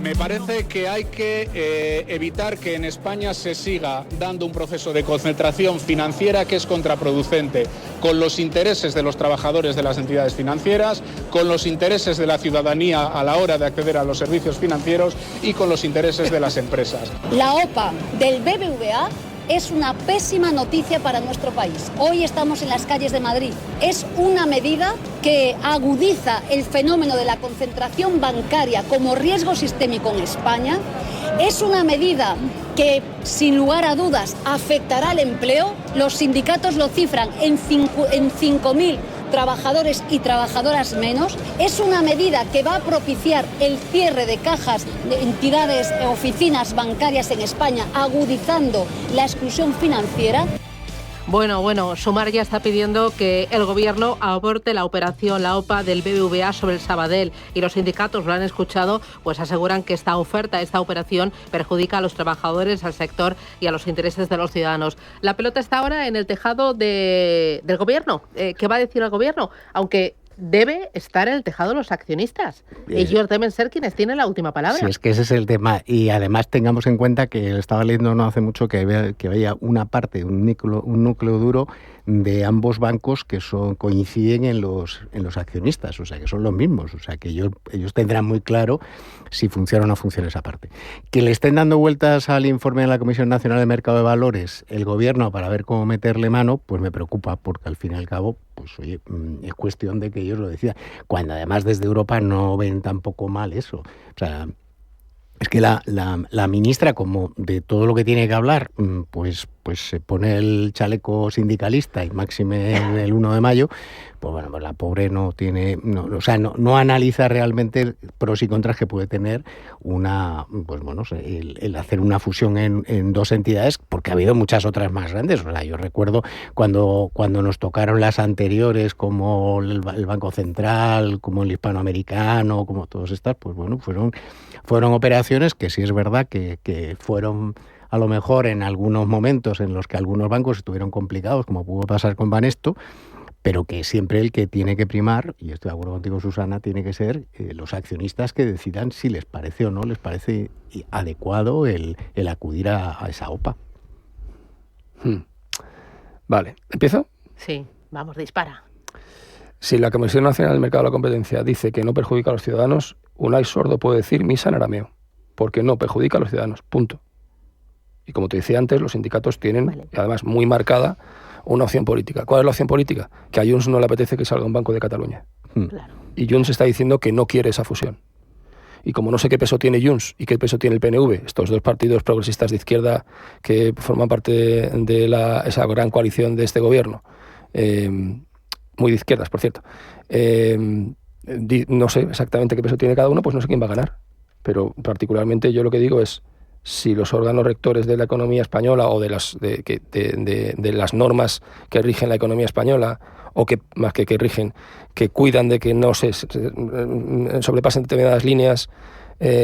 Me parece que hay que evitar que en España se siga dando un proceso de concentración financiera que es contraproducente con los intereses de los trabajadores de las entidades financieras, con los intereses de la ciudadanía a la hora de acceder a los servicios financieros y con los intereses de las empresas. La OPA del BBVA es una pésima noticia para nuestro país. Hoy estamos en las calles de Madrid. Es una medida que agudiza el fenómeno de la concentración bancaria como riesgo sistémico en España. Es una medida que, sin lugar a dudas, afectará al empleo. Los sindicatos lo cifran en 5.000 trabajadores y trabajadoras menos. Es una medida que va a propiciar el cierre de cajas de entidades, oficinas bancarias en España, agudizando la exclusión financiera. Bueno, Sumar ya está pidiendo que el gobierno aborte la operación, la OPA del BBVA sobre el Sabadell, y los sindicatos, lo han escuchado, pues aseguran que esta operación perjudica a los trabajadores, al sector y a los intereses de los ciudadanos. La pelota está ahora en el tejado del gobierno. ¿Qué va a decir el gobierno? Aunque debe estar en el tejado los accionistas. Ellos deben ser quienes tienen la última palabra. Sí, es que ese es el tema. Y además tengamos en cuenta que estaba leyendo no hace mucho que había una parte, un núcleo duro de ambos bancos que coinciden en los accionistas, o sea, que son los mismos, o sea, que ellos tendrán muy claro si funciona o no funciona esa parte. Que le estén dando vueltas al informe de la Comisión Nacional de Mercado de Valores el gobierno para ver cómo meterle mano, pues me preocupa, porque al fin y al cabo, pues oye, es cuestión de que ellos lo decidan, cuando además desde Europa no ven tampoco mal eso. O sea, es que la ministra, como de todo lo que tiene que hablar, pues se pone el chaleco sindicalista y máxime en el 1 de mayo, pues bueno, pues la pobre no analiza realmente pros y contras que puede tener el hacer una fusión en dos entidades, porque ha habido muchas otras más grandes. O sea, yo recuerdo cuando nos tocaron las anteriores, como el Banco Central, como el Hispanoamericano, como todas estas, pues bueno, fueron operaciones que sí es verdad que fueron a lo mejor en algunos momentos en los que algunos bancos estuvieron complicados, como pudo pasar con Banesto, pero que siempre el que tiene que primar, y estoy de acuerdo contigo, Susana, tiene que ser los accionistas que decidan si les parece o no les parece adecuado el acudir a esa OPA. Vale, ¿empiezo? Sí, vamos, dispara. Si la Comisión Nacional del Mercado de la Competencia dice que no perjudica a los ciudadanos, Unai Sordo puede decir misa en arameo, porque no perjudica a los ciudadanos, punto. Y como te decía antes, los sindicatos tienen, además muy marcada, una opción política. ¿Cuál es la opción política? Que a Junts no le apetece que salga un Banco de Cataluña. Claro. Y Junts está diciendo que no quiere esa fusión. Y como no sé qué peso tiene Junts y qué peso tiene el PNV, estos dos partidos progresistas de izquierda que forman parte de esa gran coalición de este gobierno, muy de izquierdas, por cierto, no sé exactamente qué peso tiene cada uno, pues no sé quién va a ganar. Pero particularmente yo lo que digo es, si los órganos rectores de la economía española o de las normas que rigen la economía española, o que más que rigen, que cuidan de que no se sobrepasen determinadas líneas,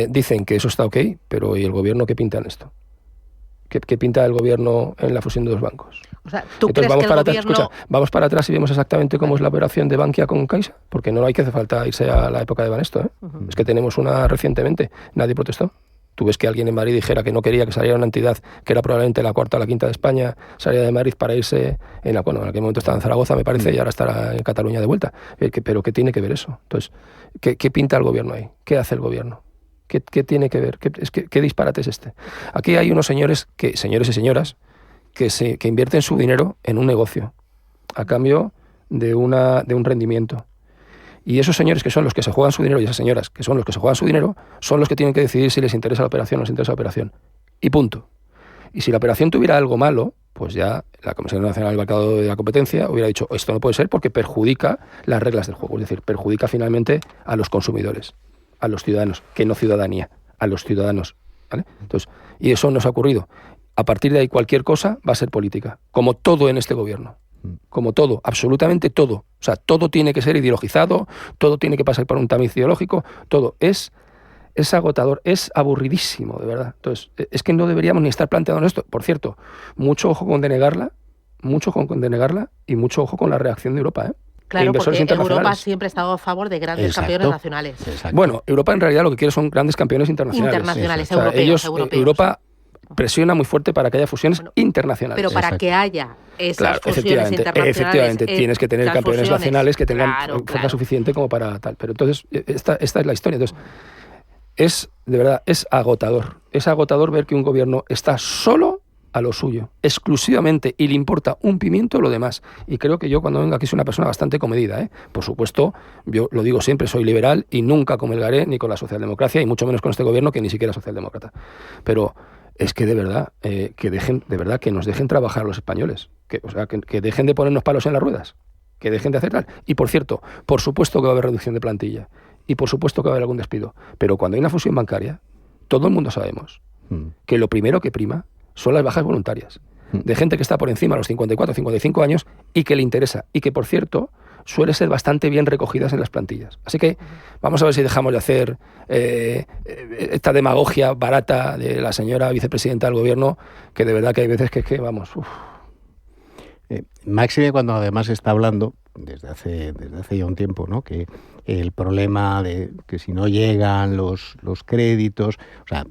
dicen que eso está ok, pero ¿y el gobierno qué pinta en esto? ¿Qué pinta el gobierno en la fusión de dos bancos? O sea, ¿tú Entonces, crees que el gobierno... Escucha, vamos para atrás y vemos exactamente cómo es la operación de Bankia con Caixa, porque no hay que hace falta irse a la época de Banesto, ¿eh? Es que tenemos una recientemente, nadie protestó. Tú ves que alguien en Madrid dijera que no quería que saliera una entidad que era probablemente la cuarta o la quinta de España, salía de Madrid para irse, en aquel momento estaba en Zaragoza, me parece, y ahora estará en Cataluña de vuelta. Pero ¿qué tiene que ver eso? Entonces, ¿qué pinta el gobierno ahí? ¿Qué hace el gobierno? ¿Qué tiene que ver? ¿Qué disparate es este? Aquí hay unos señores y señoras que invierten su dinero en un negocio a cambio de un rendimiento. Y esos señores que son los que se juegan su dinero y esas señoras que son los que se juegan su dinero son los que tienen que decidir si les interesa la operación o no les interesa la operación. Y punto. Y si la operación tuviera algo malo, pues ya la Comisión Nacional del Mercado de la Competencia hubiera dicho, esto no puede ser porque perjudica las reglas del juego, es decir, perjudica finalmente a los consumidores. a los ciudadanos, que no ciudadanía, a los ciudadanos, ¿vale? Entonces, y eso nos ha ocurrido. A partir de ahí cualquier cosa va a ser política, como todo en este gobierno. Como todo, absolutamente todo. O sea, todo tiene que ser ideologizado, todo tiene que pasar por un tamiz ideológico, todo es agotador, es aburridísimo, de verdad. Entonces, es que no deberíamos ni estar planteando esto. Por cierto, mucho ojo con denegarla y mucho ojo con la reacción de Europa, ¿eh? Claro, porque Europa siempre ha estado a favor de grandes campeones nacionales. Exacto. Bueno, Europa en realidad lo que quiere son grandes campeones internacionales. Europeos. Europa presiona muy fuerte para que haya fusiones internacionales. Pero para que haya esas fusiones internacionales... Efectivamente, tienes que tener campeones nacionales que tengan fuerza suficiente como para tal. Pero entonces, esta es la historia. Entonces, de verdad, es agotador. Es agotador ver que un gobierno está solo a lo suyo, exclusivamente, y le importa un pimiento lo demás. Y creo que yo, cuando venga aquí, soy una persona bastante comedida, ¿eh? Por supuesto, yo lo digo siempre, soy liberal y nunca comulgaré ni con la socialdemocracia, y mucho menos con este gobierno, que ni siquiera es socialdemócrata. Pero es que de verdad, que nos dejen trabajar a los españoles, que dejen de ponernos palos en las ruedas, que dejen de hacer tal. Y por cierto, por supuesto que va a haber reducción de plantilla, y por supuesto que va a haber algún despido, pero cuando hay una fusión bancaria, todo el mundo sabemos que lo primero que prima son las bajas voluntarias, de gente que está por encima de los 54, 55 años y que le interesa, y que, por cierto, suele ser bastante bien recogidas en las plantillas. Así que vamos a ver si dejamos de hacer esta demagogia barata de la señora vicepresidenta del gobierno, que de verdad que hay veces que vamos... Máxime cuando además está hablando, desde hace ya un tiempo, ¿no?, que el problema de que si no llegan los créditos, o sea,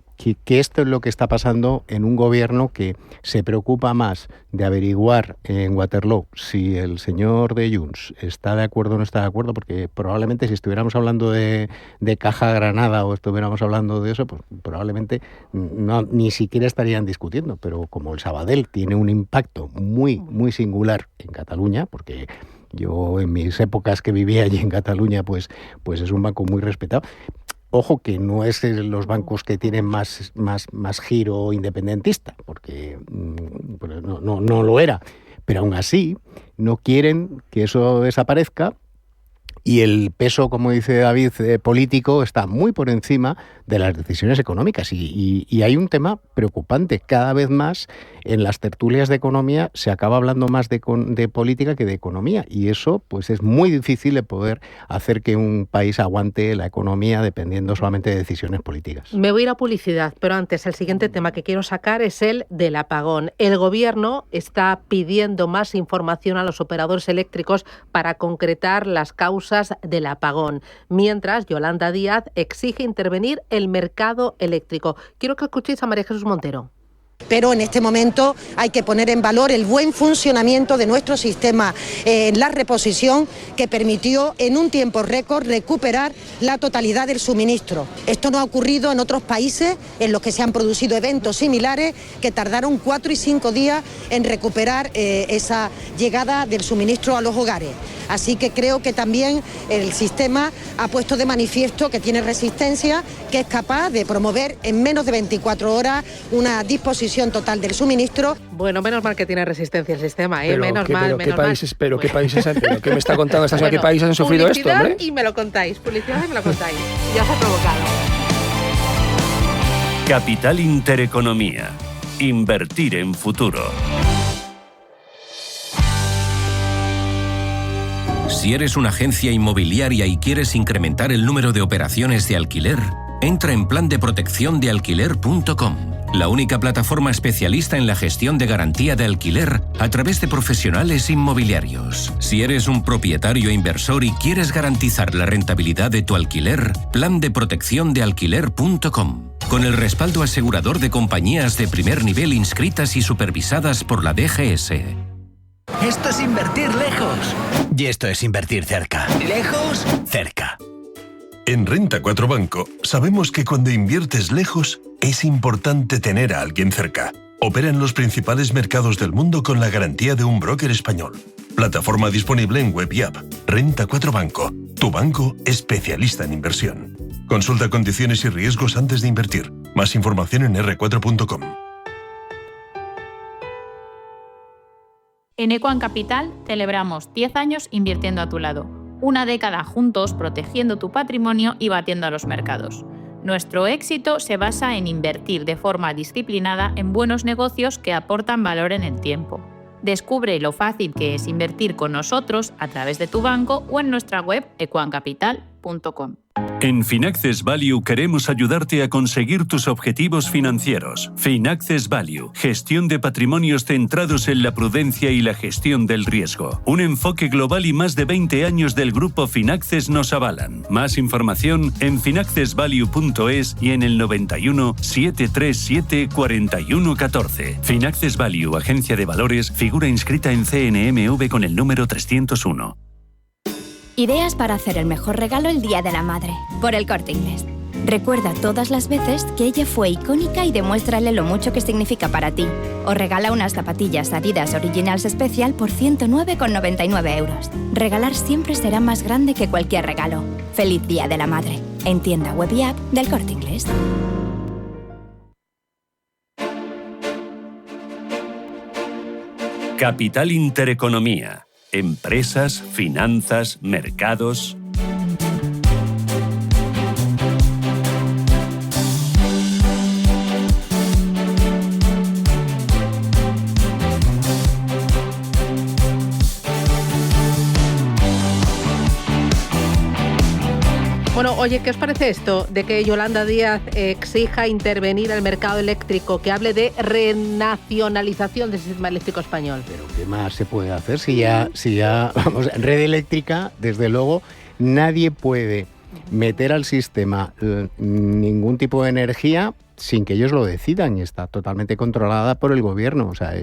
que esto es lo que está pasando en un gobierno que se preocupa más de averiguar en Waterloo si el señor de Junts está de acuerdo o no está de acuerdo, porque probablemente si estuviéramos hablando de Caja Granada o estuviéramos hablando de eso, pues probablemente ni siquiera estarían discutiendo, pero como el Sabadell tiene un impacto muy, muy singular en Cataluña, porque yo en mis épocas que vivía allí en Cataluña, pues es un banco muy respetado. Ojo que no es los bancos que tienen más giro independentista, porque no lo era. Pero aún así no quieren que eso desaparezca, y el peso, como dice David, político está muy por encima de las decisiones económicas. Y hay un tema preocupante. Cada vez más en las tertulias de economía se acaba hablando más de política que de economía. Y eso pues es muy difícil de poder hacer que un país aguante la economía dependiendo solamente de decisiones políticas. Me voy a ir a publicidad, pero antes el siguiente tema que quiero sacar es el del apagón. El gobierno está pidiendo más información a los operadores eléctricos para concretar las causas del apagón, mientras Yolanda Díaz exige intervenir el mercado eléctrico. Quiero que escuchéis a María Jesús Montero. Pero en este momento hay que poner en valor el buen funcionamiento de nuestro sistema, la reposición que permitió en un tiempo récord recuperar la totalidad del suministro. Esto no ha ocurrido en otros países en los que se han producido eventos similares que tardaron 4 y 5 días en recuperar esa llegada del suministro a los hogares. Así que creo que también el sistema ha puesto de manifiesto que tiene resistencia, que es capaz de promover en menos de 24 horas una disposición total del suministro. Bueno, menos mal que tiene resistencia el sistema, ¿eh? Menos mal. ¿Qué países ¿qué me está contando esta señora? ¿Qué países han sufrido esto, hombre? Y me lo contáis, publicidad y me lo contáis. Ya se ha provocado. Capital Intereconomía. Invertir en futuro. Si eres una agencia inmobiliaria y quieres incrementar el número de operaciones de alquiler, entra en plandeprodecciondealquiler.com, la única plataforma especialista en la gestión de garantía de alquiler a través de profesionales inmobiliarios. Si eres un propietario inversor y quieres garantizar la rentabilidad de tu alquiler, plandeprodecciondealquiler.com, con el respaldo asegurador de compañías de primer nivel inscritas y supervisadas por la DGS. Esto es invertir lejos. Y esto es invertir cerca. Lejos, cerca. En Renta 4 Banco sabemos que cuando inviertes lejos es importante tener a alguien cerca. Opera en los principales mercados del mundo con la garantía de un broker español. Plataforma disponible en web y app. Renta 4 Banco, tu banco especialista en inversión. Consulta condiciones y riesgos antes de invertir. Más información en r4.com. En Equam Capital celebramos 10 años invirtiendo a tu lado. Una década juntos protegiendo tu patrimonio y batiendo a los mercados. Nuestro éxito se basa en invertir de forma disciplinada en buenos negocios que aportan valor en el tiempo. Descubre lo fácil que es invertir con nosotros a través de tu banco o en nuestra web equancapital.com. En Finaccess Value queremos ayudarte a conseguir tus objetivos financieros. Finaccess Value, gestión de patrimonios centrados en la prudencia y la gestión del riesgo. Un enfoque global y más de 20 años del grupo Finaccess nos avalan. Más información en finaccessvalue.es y en el 91 737 4114. Finaccess Value, agencia de valores, figura inscrita en CNMV con el número 301. Ideas para hacer el mejor regalo el Día de la Madre, por El Corte Inglés. Recuerda todas las veces que ella fue icónica y demuéstrale lo mucho que significa para ti. O regala unas zapatillas Adidas Originals Special por 109,99 euros. Regalar siempre será más grande que cualquier regalo. Feliz Día de la Madre. En tienda web y app del Corte Inglés. Capital Intereconomía. Empresas, finanzas, mercados. Bueno, oye, ¿qué os parece esto de que Yolanda Díaz exija intervenir el mercado eléctrico, que hable de renacionalización del sistema eléctrico español? Pero ¿qué más se puede hacer si ya vamos, en red eléctrica, desde luego, nadie puede meter al sistema ningún tipo de energía sin que ellos lo decidan, y está totalmente controlada por el gobierno. O sea,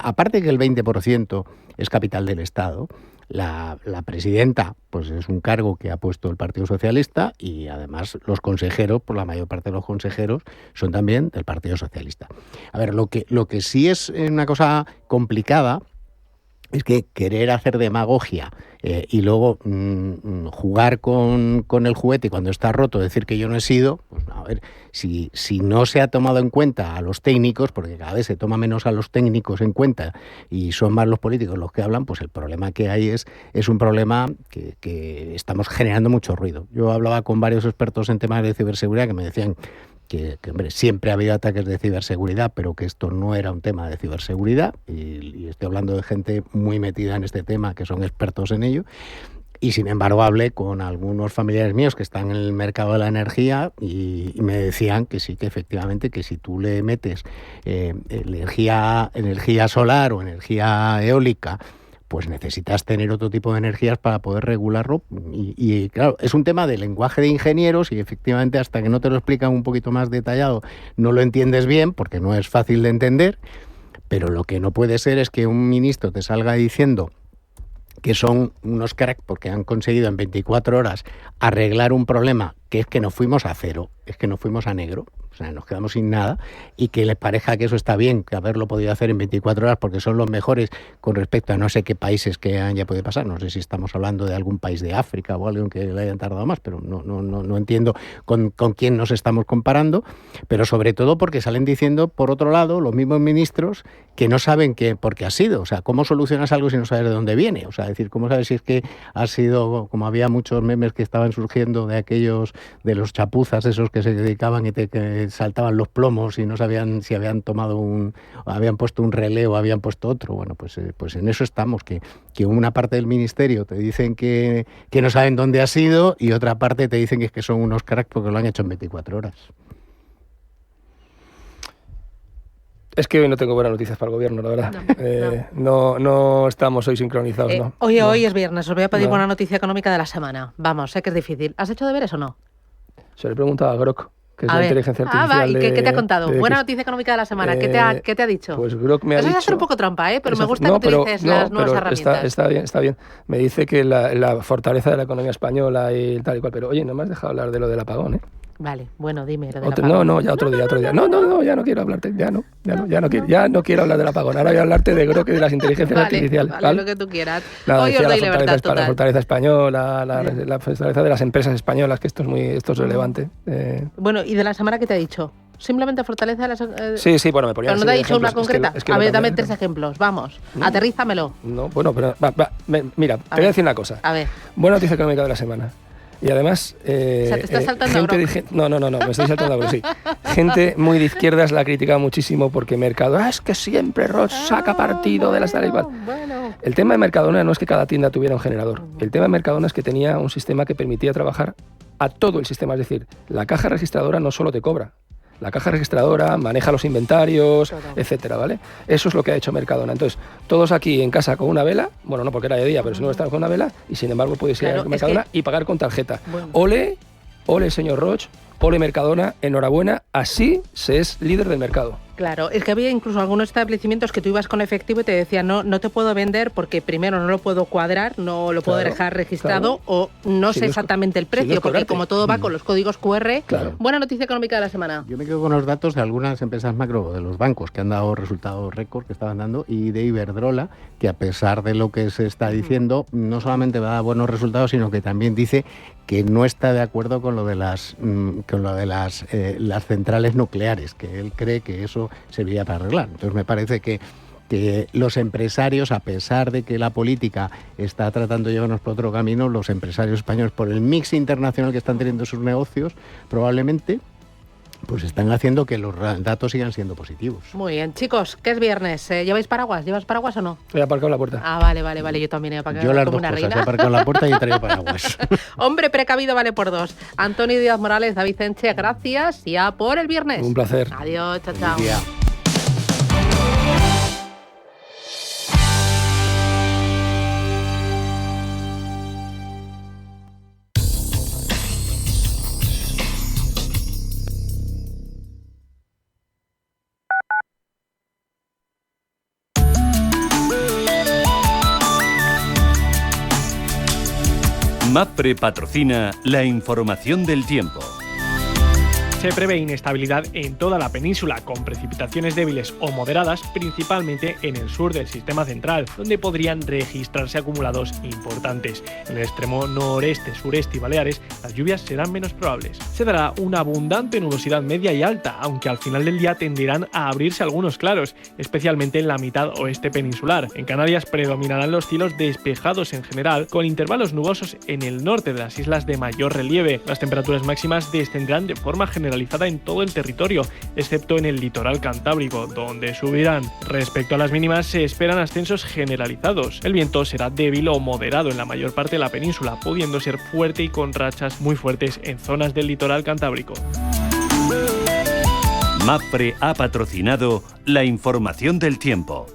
aparte que el 20% es capital del Estado, la presidenta pues es un cargo que ha puesto el Partido Socialista, y además los consejeros, por la mayor parte de los consejeros, son también del Partido Socialista. A ver, lo que sí es una cosa complicada es que querer hacer demagogia y luego jugar con el juguete y cuando está roto decir que yo no he sido, pues a ver, si no se ha tomado en cuenta a los técnicos, porque cada vez se toma menos a los técnicos en cuenta y son más los políticos los que hablan, pues el problema que hay es un problema que estamos generando mucho ruido. Yo hablaba con varios expertos en temas de ciberseguridad que me decían que hombre, siempre ha habido ataques de ciberseguridad, pero que esto no era un tema de ciberseguridad, y estoy hablando de gente muy metida en este tema, que son expertos en ello, y sin embargo hablé con algunos familiares míos que están en el mercado de la energía y me decían que sí, que efectivamente, que si tú le metes energía solar o energía eólica, pues necesitas tener otro tipo de energías para poder regularlo. Y claro, es un tema de lenguaje de ingenieros, y efectivamente hasta que no te lo explican un poquito más detallado no lo entiendes bien, porque no es fácil de entender. Pero lo que no puede ser es que un ministro te salga diciendo que son unos cracks porque han conseguido en 24 horas arreglar un problema, que es que nos fuimos a cero, es que nos fuimos a negro. O sea, nos quedamos sin nada, y que les parezca que eso está bien, que haberlo podido hacer en 24 horas porque son los mejores con respecto a no sé qué países que ya puede pasar. No sé si estamos hablando de algún país de África o algo en que le hayan tardado más, pero no entiendo con quién nos estamos comparando, pero sobre todo porque salen diciendo, por otro lado, los mismos ministros que no saben por qué ha sido. O sea, ¿cómo solucionas algo si no sabes de dónde viene? O sea, es decir, ¿cómo sabes si es que ha sido, como había muchos memes que estaban surgiendo de aquellos, de los chapuzas esos que se dedicaban y que saltaban los plomos y no sabían si habían habían puesto un relé o habían puesto otro? Bueno, pues en eso estamos, que una parte del ministerio te dicen que no saben dónde ha sido, y otra parte te dicen que es que son unos cracks porque lo han hecho en 24 horas. Es que hoy no tengo buenas noticias para el gobierno, la verdad. No estamos hoy sincronizados, ¿no? Oye, hoy es viernes, os voy a pedir buena noticia económica de la semana. Vamos, sé que es difícil. ¿Has hecho deberes o no? Se le preguntaba a Grok, que es la inteligencia artificial. ¿Y qué te ha contado? Buena noticia económica de la semana. ¿Qué te ha dicho? Pues Grok me ha dicho... Eso es hacer un poco trampa, pero me gusta que utilices las nuevas herramientas. Está bien. Me dice que la fortaleza de la economía española y tal y cual. Pero oye, no me has dejado hablar de lo del apagón, ¿eh? Vale, bueno, dime. Ya otro día. No, ya no quiero hablarte, ya no quiero hablar del apagón. Ahora voy a hablarte de Grok y de las inteligencias artificiales. Vale, lo que tú quieras. Hoy os doy libertad total. La fortaleza española, la fortaleza de las empresas españolas, que esto es relevante. Bueno, ¿y de la semana qué te ha dicho? Simplemente fortaleza las... Sí, bueno, me ponía... Pero no te he dicho una concreta. A ver, dame 3 ejemplos, vamos. Aterrízamelo. No, bueno, pero... mira, te voy a decir una cosa. A ver. Buena noticia económica de la semana. Y además... o sea, te estás saltando No, me estoy saltando pero sí. Gente muy de izquierdas la ha criticado muchísimo porque Mercadona... es que siempre Roche saca partido de las tal igual. Bueno. El tema de Mercadona no es que cada tienda tuviera un generador. El tema de Mercadona es que tenía un sistema que permitía trabajar a todo el sistema. Es decir, la caja registradora no solo te cobra. La caja registradora maneja los inventarios, etcétera, ¿vale? Eso es lo que ha hecho Mercadona. Entonces, todos aquí en casa con una vela, bueno, no porque era de día, pero si no estamos con una vela, y sin embargo puedes ir a Mercadona y pagar con tarjeta. Bueno. Ole, señor Roche, ole Mercadona, enhorabuena, así se es líder del mercado. Claro, es que había incluso algunos establecimientos que tú ibas con efectivo y te decían no te puedo vender porque primero no lo puedo cuadrar, no lo puedo dejar registrado o no sé exactamente el precio, porque como todo va con los códigos QR. Buena noticia económica de la semana. Yo me quedo con los datos de algunas empresas macro, de los bancos que han dado resultados récord que estaban dando, y de Iberdrola, que a pesar de lo que se está diciendo, no solamente va a dar buenos resultados, sino que también dice que no está de acuerdo con lo de las centrales nucleares, que él cree que eso serviría para arreglar. Entonces me parece que los empresarios, a pesar de que la política está tratando de llevarnos por otro camino, los empresarios españoles, por el mix internacional que están teniendo sus negocios, probablemente pues están haciendo que los datos sigan siendo positivos. Muy bien, chicos, que es viernes. ¿Lleváis paraguas? ¿Llevas paraguas o no? He aparcado en la puerta. Ah, vale, yo también he aparcado. Yo las como dos una cosas, reina. he aparcado en la puerta y he traído paraguas. Hombre precavido vale por 2. Antonio Díaz Morales, David Enche, gracias. Ya por el viernes. Un placer. Adiós, chao. MAPFRE patrocina la información del tiempo. Se prevé inestabilidad en toda la península, con precipitaciones débiles o moderadas, principalmente en el sur del sistema central, donde podrían registrarse acumulados importantes. En el extremo noreste, sureste y Baleares, las lluvias serán menos probables. Se dará una abundante nubosidad media y alta, aunque al final del día tenderán a abrirse algunos claros, especialmente en la mitad oeste peninsular. En Canarias predominarán los cielos despejados en general, con intervalos nubosos en el norte de las islas de mayor relieve. Las temperaturas máximas descenderán de forma generalizada en todo el territorio, excepto en el litoral cantábrico, donde subirán. Respecto a las mínimas, se esperan ascensos generalizados. El viento será débil o moderado en la mayor parte de la península, pudiendo ser fuerte y con rachas muy fuertes en zonas del litoral cantábrico. MAPFRE ha patrocinado la información del tiempo.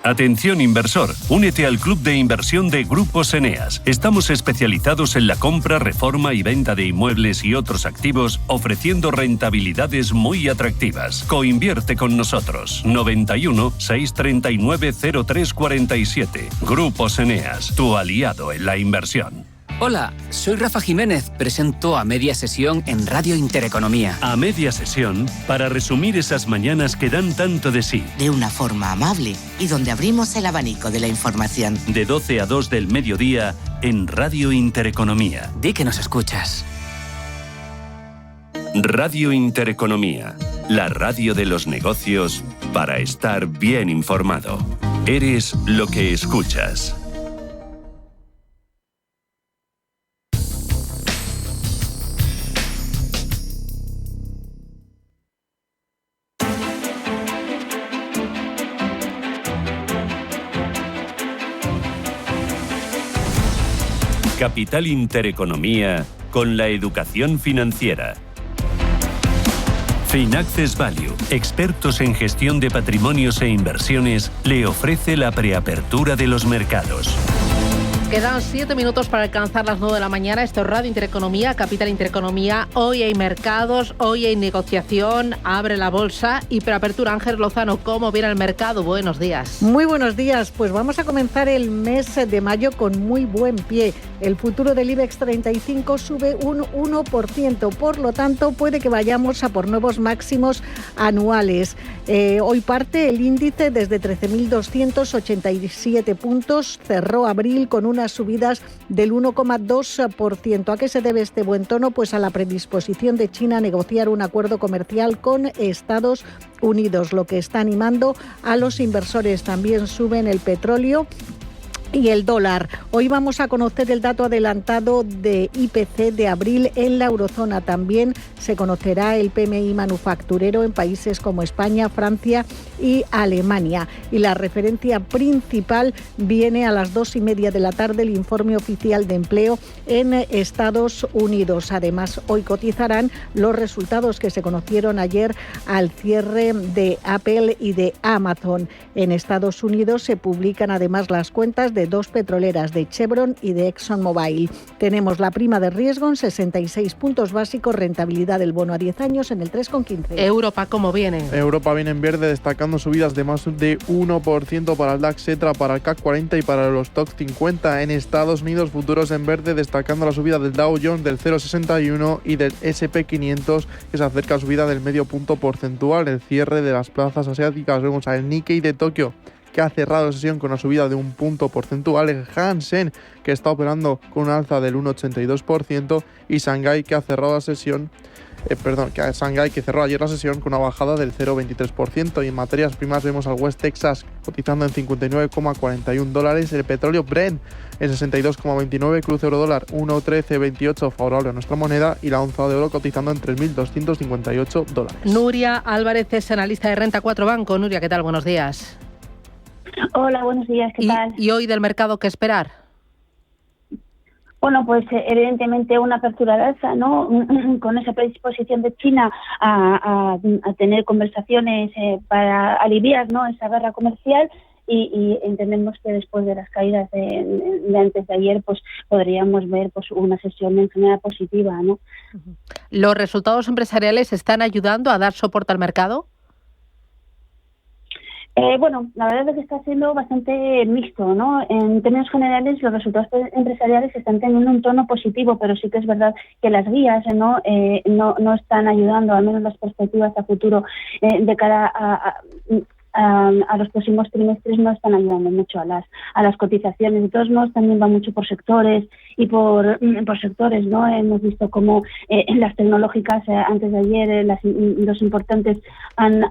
Atención inversor, únete al club de inversión de Grupos Eneas. Estamos especializados en la compra, reforma y venta de inmuebles y otros activos, ofreciendo rentabilidades muy atractivas. Coinvierte con nosotros. 91 639 0347. Grupos Eneas, tu aliado en la inversión. Hola, soy Rafa Jiménez, presento A Media Sesión en Radio Intereconomía. A Media Sesión, para resumir esas mañanas que dan tanto de sí. De una forma amable y donde abrimos el abanico de la información. De 12 a 2 del mediodía en Radio Intereconomía. Di que nos escuchas. Radio Intereconomía, la radio de los negocios para estar bien informado. Eres lo que escuchas. Capital Intereconomía con la educación financiera. Finaccess Value, expertos en gestión de patrimonios e inversiones, le ofrece la preapertura de los mercados. Quedan 7 minutos para alcanzar las 9 de la mañana. Esto es Radio Intereconomía, Capital Intereconomía. Hoy hay mercados, hoy hay negociación, abre la bolsa y preapertura. Ángel Lozano, ¿cómo viene el mercado? Buenos días. Muy buenos días. Pues vamos a comenzar el mes de mayo con muy buen pie. El futuro del IBEX 35 sube un 1%, por lo tanto puede que vayamos a por nuevos máximos anuales. Hoy parte el índice desde 13.287 puntos, cerró abril con una unas subidas del 1,2%. ¿A qué se debe este buen tono? Pues a la predisposición de China a negociar un acuerdo comercial con Estados Unidos, lo que está animando a los inversores. También suben el petróleo y el dólar. Hoy vamos a conocer el dato adelantado de IPC de abril en la eurozona. También se conocerá el PMI manufacturero en países como España, Francia y Alemania. Y la referencia principal viene a las 2:30 de la tarde, el informe oficial de empleo en Estados Unidos. Además, hoy cotizarán los resultados que se conocieron ayer al cierre de Apple y de Amazon. En Estados Unidos se publican además las cuentas de dos petroleras, de Chevron y de ExxonMobil. Tenemos la prima de riesgo en 66 puntos básicos, rentabilidad del bono a 10 años en el 3,15. Europa, ¿cómo viene? Europa viene en verde, destacando subidas de más de 1% para el DAX, ETRA, para el CAC 40 y para los Stoxx 50. En Estados Unidos, futuros en verde, destacando la subida del Dow Jones del 0,61 y del S&P 500, que se acerca a subida del medio punto porcentual. El cierre de las plazas asiáticas, vemos al Nikkei de Tokio, que ha cerrado la sesión con una subida de 1 punto porcentual, el Hansen, que está operando con una alza del 1,82%, y Shanghái, que ha cerrado la sesión, Shanghái, que cerró ayer la sesión con una bajada del 0,23%. Y en materias primas vemos al West Texas cotizando en $59,41, el petróleo Brent en 62,29, cruce euro-dólar 1,1328 favorable a nuestra moneda, y la onza de oro cotizando en $3.258. Nuria Álvarez es analista de Renta 4 Banco. Nuria, ¿qué tal? Buenos días. Hola, buenos días, ¿qué tal? ¿Y hoy del mercado qué esperar? Bueno, pues evidentemente una apertura al alza, ¿no? Con esa predisposición de China a tener conversaciones para aliviar, ¿no?, esa guerra comercial, y entendemos que después de las caídas de antes de ayer, pues podríamos ver pues una sesión en general positiva, ¿no? ¿Los resultados empresariales están ayudando a dar soporte al mercado? Bueno, la verdad es que está siendo bastante mixto, ¿no? En términos generales, los resultados empresariales están teniendo un tono positivo, pero sí que es verdad que las guías no están ayudando, al menos las perspectivas a futuro de cara a los próximos trimestres no están ayudando mucho a las cotizaciones. De todos modos, también va mucho por sectores y por sectores, ¿no? Hemos visto cómo las tecnológicas antes de ayer los importantes han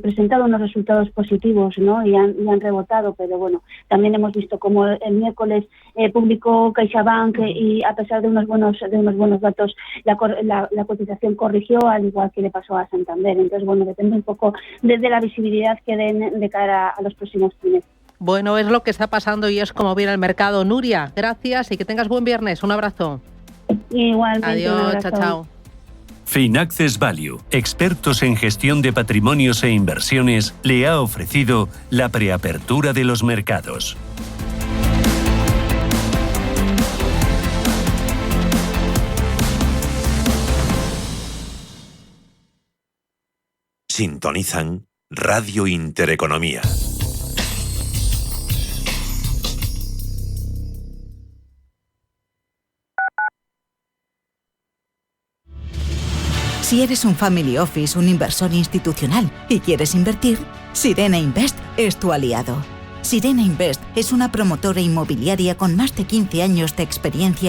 presentado unos resultados positivos, ¿no? y han rebotado, pero bueno, también hemos visto cómo el miércoles publicó CaixaBank y a pesar de unos buenos datos la cotización corrigió, al igual que le pasó a Santander. Entonces, bueno, depende un poco desde la visibilidad que den de cara a los próximos trimestres. Bueno, es lo que está pasando y es como viene el mercado. Nuria, gracias y que tengas buen viernes. Un abrazo. Igualmente. Adiós, chao. Finaccess Value, expertos en gestión de patrimonios e inversiones, le ha ofrecido la preapertura de los mercados. Sintonizan Radio Intereconomía. Si eres un family office, un inversor institucional y quieres invertir, Sirena Invest es tu aliado. Sirena Invest es una promotora inmobiliaria con más de 15 años de experiencia